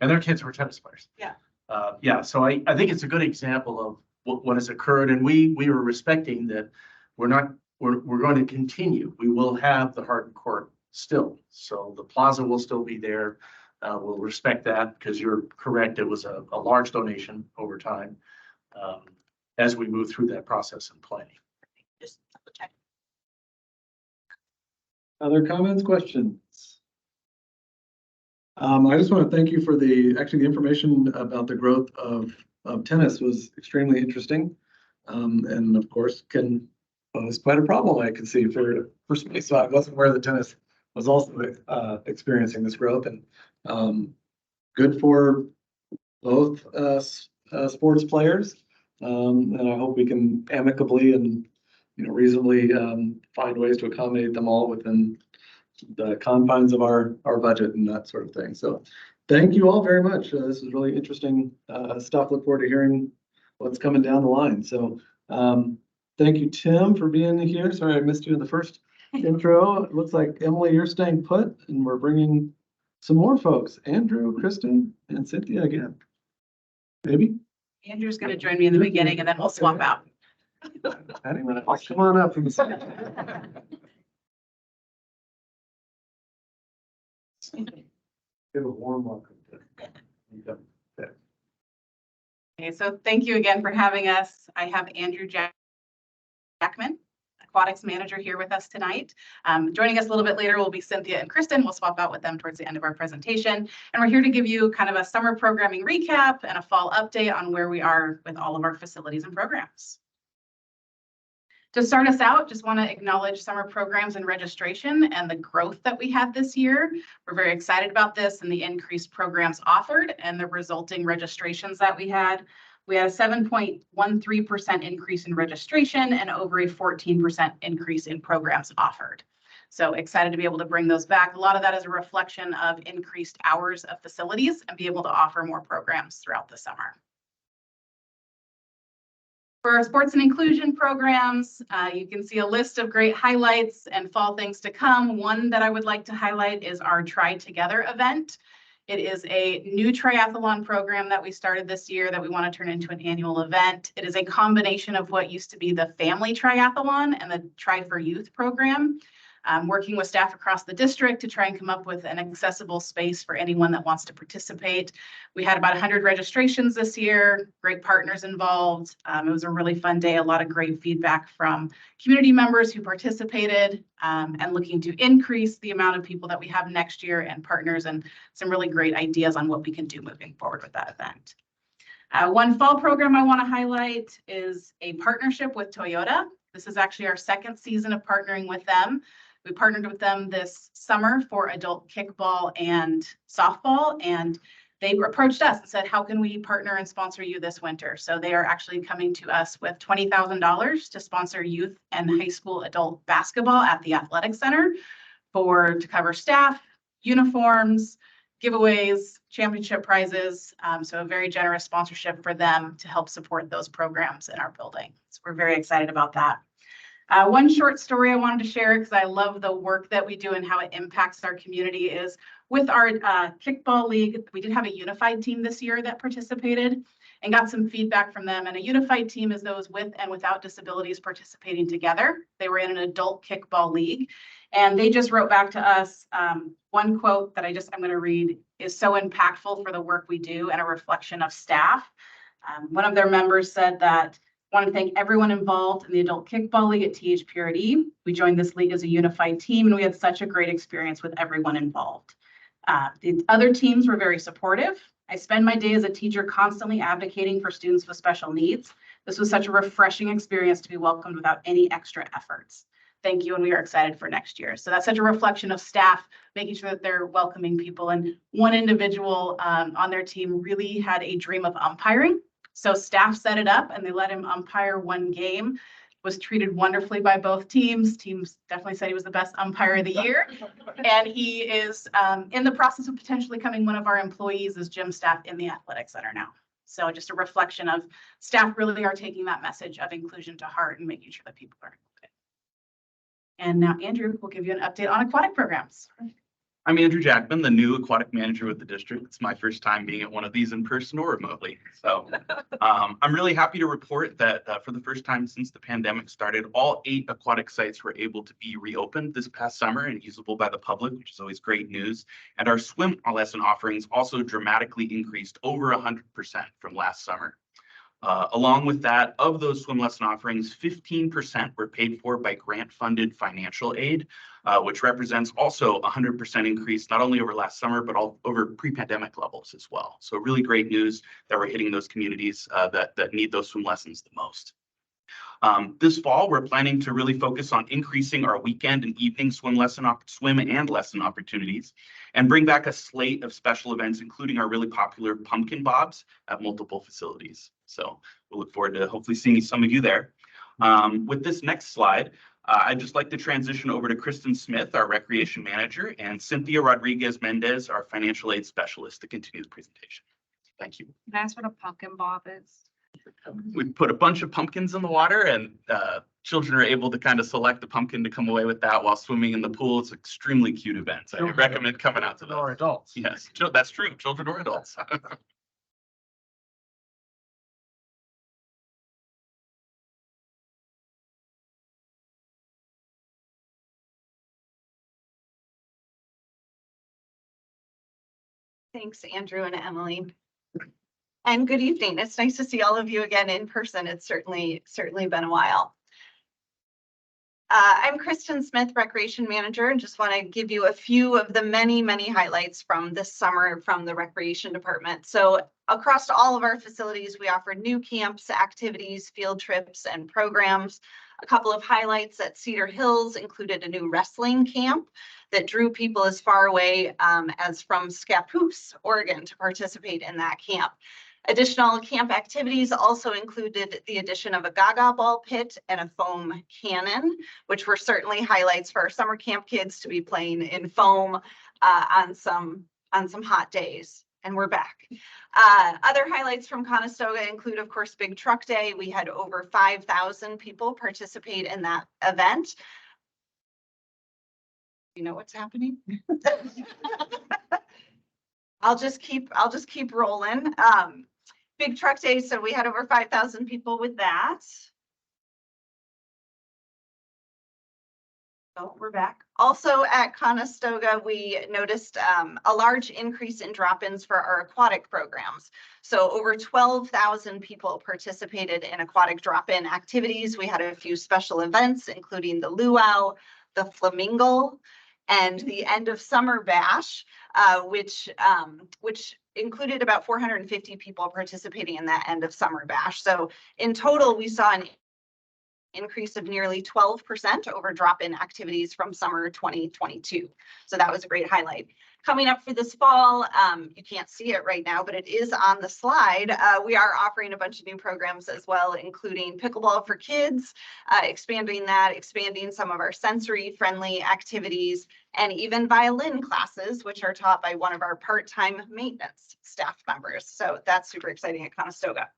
And their kids were tennis players. Yeah. So I think it's a good example of what has occurred, and we were respecting that. We're going to continue. We will have the Hardin court still. So the plaza will still be there. We'll respect that, because you're correct. It was a large donation over time as we move through that process and planning. Just double check. Other comments, questions? I just want to thank you for the information about the growth of tennis was extremely interesting. And of course was quite a problem I could see for space. So I wasn't aware that tennis was also experiencing this growth, and good for both sports players. And I hope we can amicably and reasonably find ways to accommodate them all within the confines of our budget and that sort of thing. So thank you all very much. This is really interesting stuff. Look forward to hearing what's coming down the line. So thank you, Tim, for being here. Sorry I missed you in the first intro. It looks like, Emily, you're staying put, and we're bringing some more folks. Andrew, Kristen, and Cynthia again. Maybe? Andrew's going to join me in the beginning, and then we'll swap out. Anyway, come on up from the side. Give a warm welcome. Okay, so thank you again for having us. I have Andrew Jack Jackman, aquatics manager, here with us tonight. Joining us a little bit later will be Cynthia and Kristen. We'll swap out with them towards the end of our presentation. And we're here to give you kind of a summer programming recap and a fall update on where we are with all of our facilities and programs. To start us out, just want to acknowledge summer programs and registration and the growth that we had this year. We're very excited about this and the increased programs offered and the resulting registrations that we had. We had a 7.13% increase in registration and over a 14% increase in programs offered. So excited to be able to bring those back. A lot of that is a reflection of increased hours of facilities and be able to offer more programs throughout the summer. For our sports and inclusion programs, you can see a list of great highlights and fall things to come. One that I would like to highlight is our Try Together event. It is a new triathlon program that we started this year that we want to turn into an annual event. It is a combination of what used to be the family triathlon and the Try for Youth program. Working with staff across the district to try and come up with an accessible space for anyone that wants to participate. We had about 100 registrations this year, great partners involved. It was a really fun day, a lot of great feedback from community members who participated and looking to increase the amount of people that we have next year and partners and some really great ideas on what we can do moving forward with that event. One fall program I want to highlight is a partnership with Toyota. This is actually our second season of partnering with them. We partnered with them this summer for adult kickball and softball, and they approached us and said, how can we partner and sponsor you this winter? So they are actually coming to us with $20,000 to sponsor youth and high school adult basketball at the athletic center to cover staff, uniforms, giveaways, championship prizes. So a very generous sponsorship for them to help support those programs in our building. So we're very excited about that. One short story I wanted to share because I love the work that we do and how it impacts our community is with our kickball league. We did have a unified team this year that participated and got some feedback from them. And a unified team is those with and without disabilities participating together. They were in an adult kickball league. And they just wrote back to us, one quote that I'm going to read is so impactful for the work we do and a reflection of staff. One of their members said that, I want to thank everyone involved in the Adult Kickball League at THPRD. We joined this league as a unified team and we had such a great experience with everyone involved. The other teams were very supportive. I spend my day as a teacher constantly advocating for students with special needs. This was such a refreshing experience to be welcomed without any extra efforts. Thank you, and we are excited for next year. So that's such a reflection of staff, making sure that they're welcoming people. And one individual on their team really had a dream of umpiring. So staff set it up and they let him umpire one game, was treated wonderfully by both teams. Teams definitely said he was the best umpire of the year. And he is in the process of potentially becoming one of our employees as gym staff in the athletic center now. So just a reflection of staff really are taking that message of inclusion to heart and making sure that people are included. And now Andrew will give you an update on aquatic programs. I'm Andrew Jackman, the new aquatic manager with the district. It's my first time being at one of these in person or remotely. So I'm really happy to report that for the first time since the pandemic started, all 8 aquatic sites were able to be reopened this past summer and usable by the public, which is always great news. And our swim lesson offerings also dramatically increased over 100% from last summer. Along with that, of those swim lesson offerings, 15% were paid for by grant-funded financial aid, which represents also 100% increase, not only over last summer, but all over pre-pandemic levels as well. So really great news that we're hitting those communities that need those swim lessons the most. This fall, we're planning to really focus on increasing our weekend and evening swim and lesson opportunities and bring back a slate of special events, including our really popular pumpkin bobs at multiple facilities. So we'll look forward to hopefully seeing some of you there. With this next slide, I'd just like to transition over to Kristen Smith, our recreation manager, and Cynthia Rodriguez Mendez, our financial aid specialist, to continue the presentation. Thank you. Can I ask what a pumpkin bob is? We put a bunch of pumpkins in the water and children are able to kind of select a pumpkin to come away with that while swimming in the pool. It's an extremely cute event. I recommend coming out to those. Or adults. Yes, that's true. Children or adults. Thanks, Andrew and Emily. And good evening. It's nice to see all of you again in person. It's certainly been a while. I'm Kristen Smith, Recreation Manager, and just want to give you a few of the many, many highlights from this summer from the Recreation Department. So across all of our facilities, we offer new camps, activities, field trips, and programs. A couple of highlights at Cedar Hills included a new wrestling camp that drew people as far away as from Scappoose, Oregon, to participate in that camp. Additional camp activities also included the addition of a gaga ball pit and a foam cannon, which were certainly highlights for our summer camp kids to be playing in foam on some hot days. And we're back. Other highlights from Conestoga include, of course, Big Truck Day. We had over 5,000 people participate in that event. You know what's happening? I'll just keep rolling. Big Truck Day, so we had over 5,000 people with that. Oh, we're back. Also at Conestoga, we noticed a large increase in drop-ins for our aquatic programs. So over 12,000 people participated in aquatic drop-in activities. We had a few special events, including the luau, the flamingo, and the end of summer bash, which included about 450 people participating in that end of summer bash. So in total, we saw an increase of nearly 12% over drop-in activities from summer 2022. So that was a great highlight. Coming up for this fall, you can't see it right now, but it is on the slide. We are offering a bunch of new programs as well, including pickleball for kids, expanding some of our sensory-friendly activities, and even violin classes, which are taught by one of our part-time maintenance staff members. So that's super exciting at Conestoga.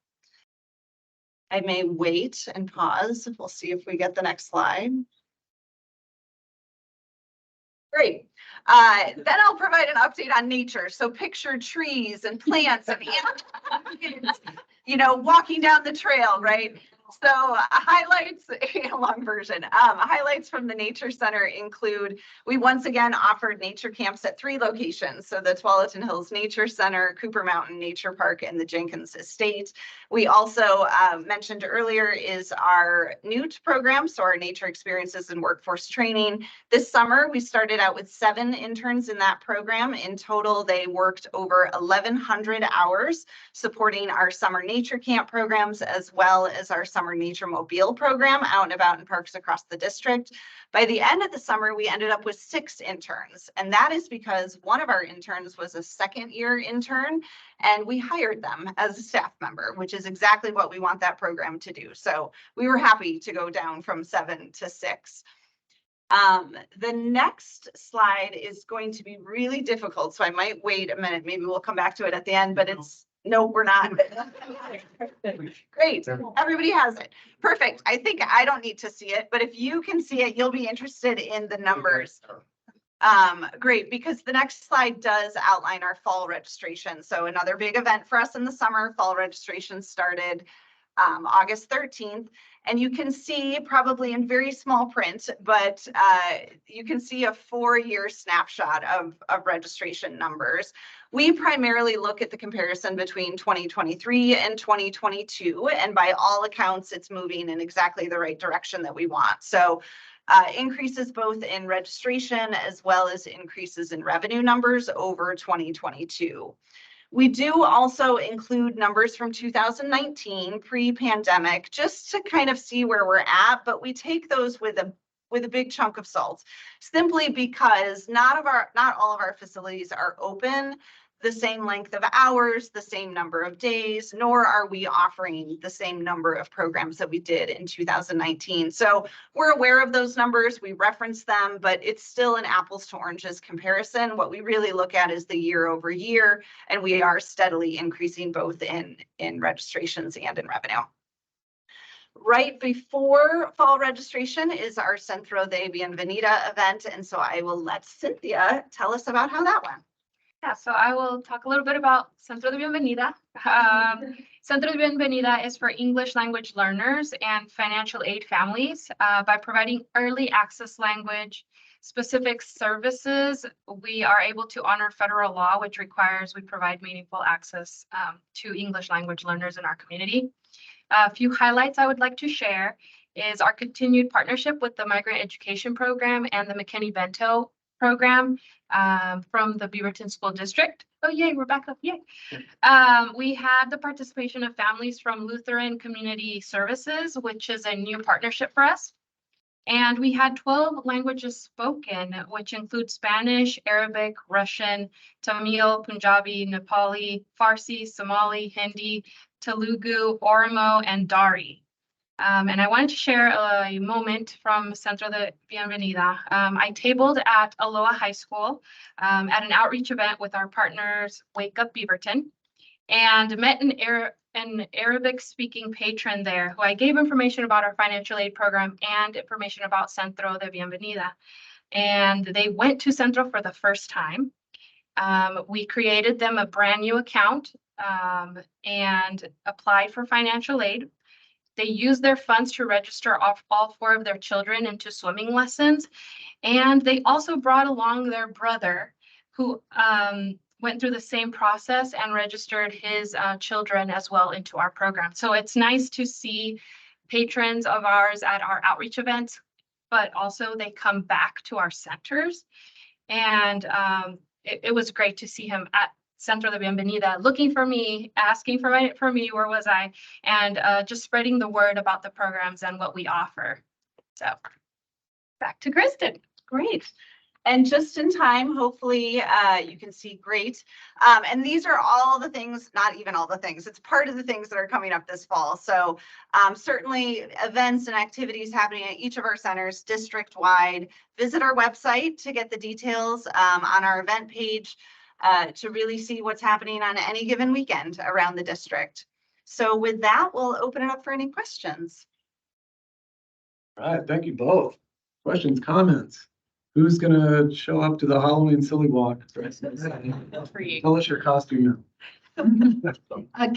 I may wait and pause. We'll see if we get the next slide. Great. Then I'll provide an update on nature. So picture trees and plants and animals, you know, walking down the trail, right? So highlights, a long version. Highlights from the Nature Center include, we once again offered nature camps at 3 locations. So the Tualatin Hills Nature Center, Cooper Mountain Nature Park, and the Jenkins Estate. We also mentioned earlier is our NEWT program, so our Nature Experiences and Workforce Training. This summer, we started out with 7 interns in that program. In total, they worked over 1,100 hours supporting our summer nature camp programs, as well as our summer nature mobile program out and about in parks across the district. By the end of the summer, we ended up with 6 interns, and that is because one of our interns was a second-year intern, and we hired them as a staff member, which is exactly what we want that program to do. So we were happy to go down from 7 to 6. The next slide is going to be really difficult, so I might wait a minute. Maybe we'll come back to it at the end, but no, we're not. Great. Everybody has it. Perfect. I think I don't need to see it, but if you can see it, you'll be interested in the numbers. Great, because the next slide does outline our fall registration. So another big event for us in the summer. Fall registration started August 13th. And you can see, probably in very small print, but you can see a 4-year snapshot of registration numbers. We primarily look at the comparison between 2023 and 2022, and by all accounts, it's moving in exactly the right direction that we want. So increases both in registration as well as increases in revenue numbers over 2022. We do also include numbers from 2019, pre-pandemic, just to kind of see where we're at, but we take those with a big chunk of salt, simply because not all of our facilities are open the same length of hours, the same number of days, nor are we offering the same number of programs that we did in 2019. So we're aware of those numbers, we reference them, but it's still an apples to oranges comparison. What we really look at is the year over year, and we are steadily increasing both in registrations and in revenue. Right before fall registration is our Centro de Bienvenida event, and so I will let Cynthia tell us about how that went. Yeah, so I will talk a little bit about Centro de Bienvenida. Centro de Bienvenida is for English language learners and financial aid families. By providing early access language specific services, we are able to honor federal law, which requires we provide meaningful access to English language learners in our community. A few highlights I would like to share is our continued partnership with the Migrant Education Program and the McKinney-Vento Program from the Beaverton School District. Oh, yay, Rebecca, yay. We had the participation of families from Lutheran Community Services, which is a new partnership for us. And we had 12 languages spoken, which include Spanish, Arabic, Russian, Tamil, Punjabi, Nepali, Farsi, Somali, Hindi, Telugu, Oromo, and Dari. And I wanted to share a moment from Centro de Bienvenida. I tabled at Aloha High School at an outreach event with our partners, Wake Up Beaverton, and met an Arabic-speaking patron there who I gave information about our financial aid program and information about Centro de Bienvenida. And they went to Centro for the first time. We created them a brand new account and applied for financial aid. They used their funds to register all 4 of their children into swimming lessons. And they also brought along their brother who went through the same process and registered his children as well into our program. So it's nice to see patrons of ours at our outreach events, but also they come back to our centers. And it was great to see him at Centro de Bienvenida, looking for me, asking for me, where was I? And just spreading the word about the programs and what we offer. So back to Kristen. Great. And just in time, hopefully you can see great. And these are all the things, not even all the things, it's part of the things that are coming up this fall. So certainly events and activities happening at each of our centers district-wide. Visit our website to get the details on our event page to really see what's happening on any given weekend around the district. So with that, we'll open it up for any questions. All right, thank you both. Questions, comments? Who's gonna show up to the Halloween silly walk? For you. Tell us your costume now. I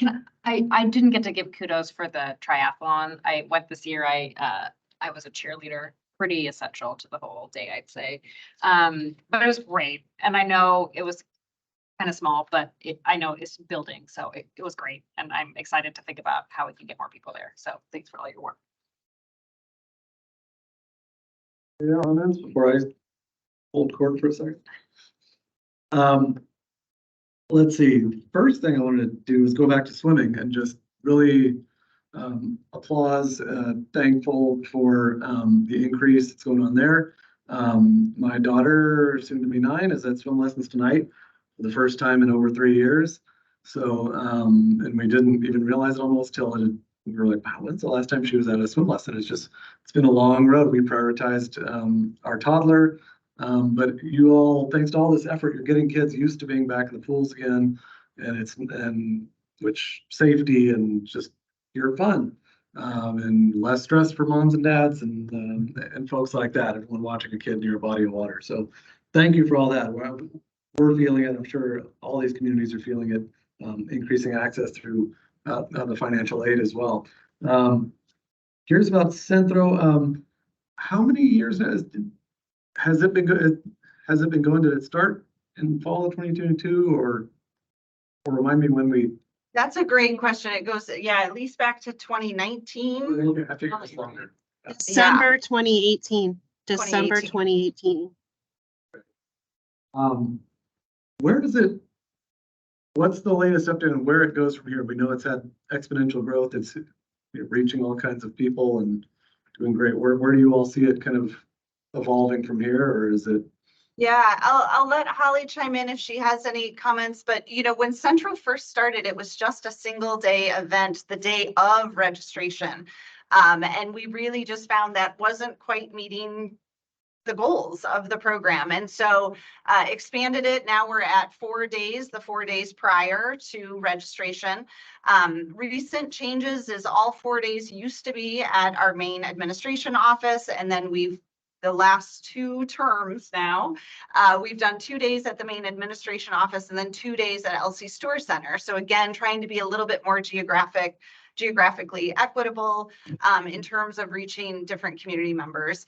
didn't get to give kudos for the triathlon. I went this year. I was a cheerleader, pretty essential to the whole day, I'd say. But it was great. And I know it was kind of small, but I know it's building. So it was great. And I'm excited to think about how we can get more people there. So thanks for all your work. Yeah, comments before I hold court for a second. Let's see. First thing I wanted to do is go back to swimming and just really applause, thankful for the increase that's going on there. My daughter, soon to be 9, is at swim lessons tonight for the first time in over 3 years. So, and we didn't even realize it almost till we were like, wow, when's the last time she was at a swim lesson? It's been a long road. We prioritized our toddler. But you all, thanks to all this effort, you're getting kids used to being back in the pools again, and which safety and just pure fun, and less stress for moms and dads and folks like that. Everyone watching a kid near a body of water. So thank you for all that. We're feeling it. I'm sure all these communities are feeling it, increasing access through the financial aid as well. Here's about Centro. How many years has it been good? Has it been going? Did it start in fall of 2022 or remind me when we? That's a great question. It goes, yeah, at least back to 2019. I think it's longer. December 2018. December 2018. Where does it? What's the latest update on where it goes from here? We know it's had exponential growth. It's reaching all kinds of people and doing great work. Where do you all see it kind of evolving from here, or is it? Yeah, I'll let Holly chime in if she has any comments, but when Centro first started, it was just a single day event, the day of registration. And we really just found that wasn't quite meeting the goals of the program. And so expanded it. Now we're at 4 days, the 4 days prior to registration. Recent changes is all 4 days used to be at our main administration office. And then the last 2 terms now, we've done 2 days at the main administration office and then 2 days at LC Store Center. So again, trying to be a little bit more geographically equitable in terms of reaching different community members.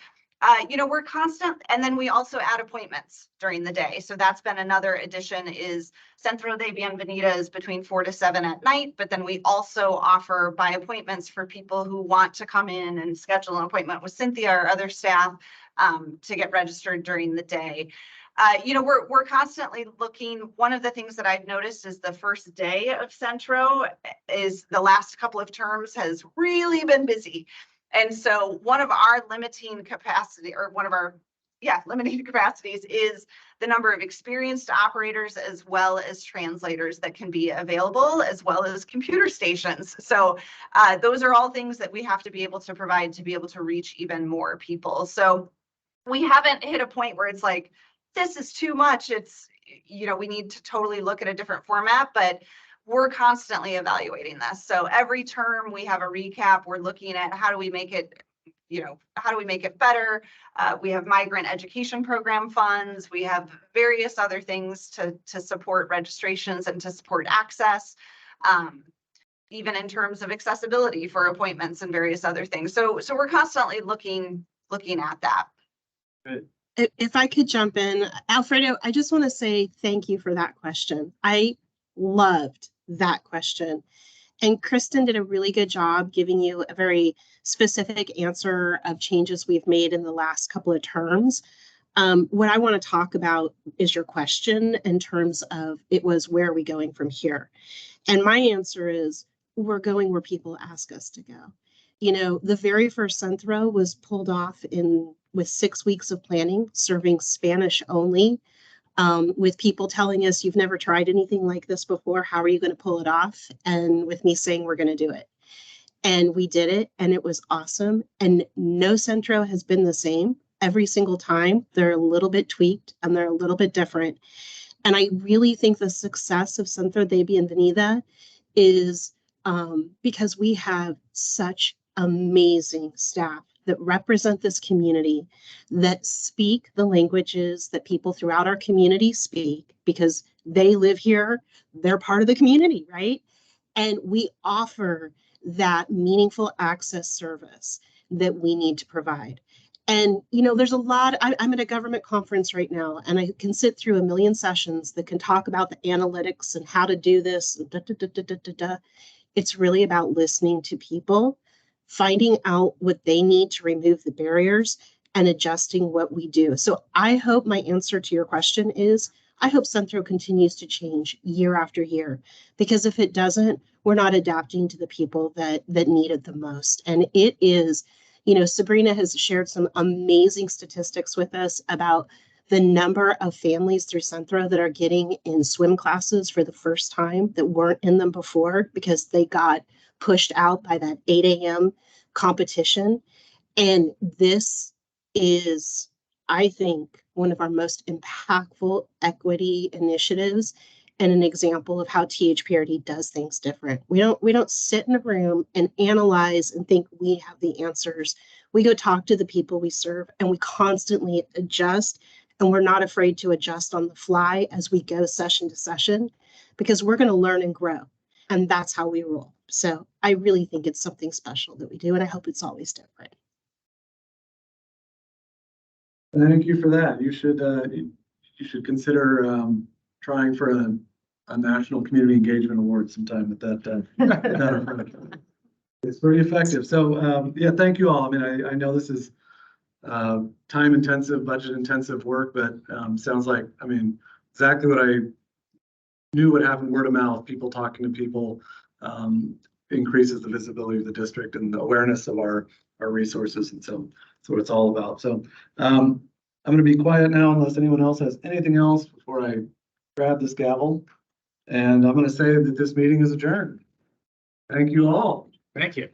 we're constant, and then we also add appointments during the day. So that's been another addition is Centro de Bienvenida is between 4 to 7 at night, but then we also offer by appointments for people who want to come in and schedule an appointment with Cynthia or other staff to get registered during the day. We're constantly looking. One of the things that I've noticed is the first day of Centro is the last couple of terms has really been busy. And so one of our limiting capacity or one of our limiting capacities is the number of experienced operators as well as translators that can be available, as well as computer stations. So those are all things that we have to be able to provide to be able to reach even more people. So we haven't hit a point where it's like, this is too much. It's, we need to totally look at a different format, but we're constantly evaluating this. So every term we have a recap. We're looking at how do we make it, how do we make it better? We have migrant education program funds. We have various other things to support registrations and to support access, even in terms of accessibility for appointments and various other things. So we're constantly looking at that. Good. If I could jump in, Alfredo, I just want to say thank you for that question. I loved that question. And Kristen did a really good job giving you a very specific answer of changes we've made in the last couple of terms. What I want to talk about is your question in terms of it was, where are we going from here? And my answer is, we're going where people ask us to go. The very first Centro was pulled off with 6 weeks of planning, serving Spanish only, with people telling us, you've never tried anything like this before. How are you going to pull it off? And with me saying, we're going to do it. And we did it, and it was awesome. And no Centro has been the same every single time. They're a little bit tweaked and they're a little bit different. And I really think the success of Centro de Bienvenida is because we have such amazing staff that represent this community, that speak the languages that people throughout our community speak, because they live here, they're part of the community, right? And we offer that meaningful access service that we need to provide. And, there's a lot, I'm at a government conference right now, and I can sit through a million sessions that can talk about the analytics and how to do this. It's really about listening to people, finding out what they need to remove the barriers, and adjusting what we do. So I hope my answer to your question is, I hope Centro continues to change year after year, because if it doesn't, we're not adapting to the people that need it the most. And it is, Sabrina has shared some amazing statistics with us about the number of families through Centro that are getting in swim classes for the first time that weren't in them before because they got pushed out by that 8 a.m. competition. And this is, I think, one of our most impactful equity initiatives and an example of how THPRD does things different. We don't sit in a room and analyze and think we have the answers. We go talk to the people we serve, and we constantly adjust, and we're not afraid to adjust on the fly as we go session to session, because we're going to learn and grow, and that's how we roll. So I really think it's something special that we do, and I hope it's always different. Thank you for that. You should consider trying for a national community engagement award sometime with that approach. It's very effective. So thank you all. I mean, I know this is time intensive, budget intensive work, but sounds like, exactly what I knew would happen. Word of mouth, people talking to people, increases the visibility of the district and the awareness of our resources. And so that's what it's all about. So I'm going to be quiet now unless anyone else has anything else before I grab this gavel. And I'm going to say that this meeting is adjourned. Thank you all. Thank you.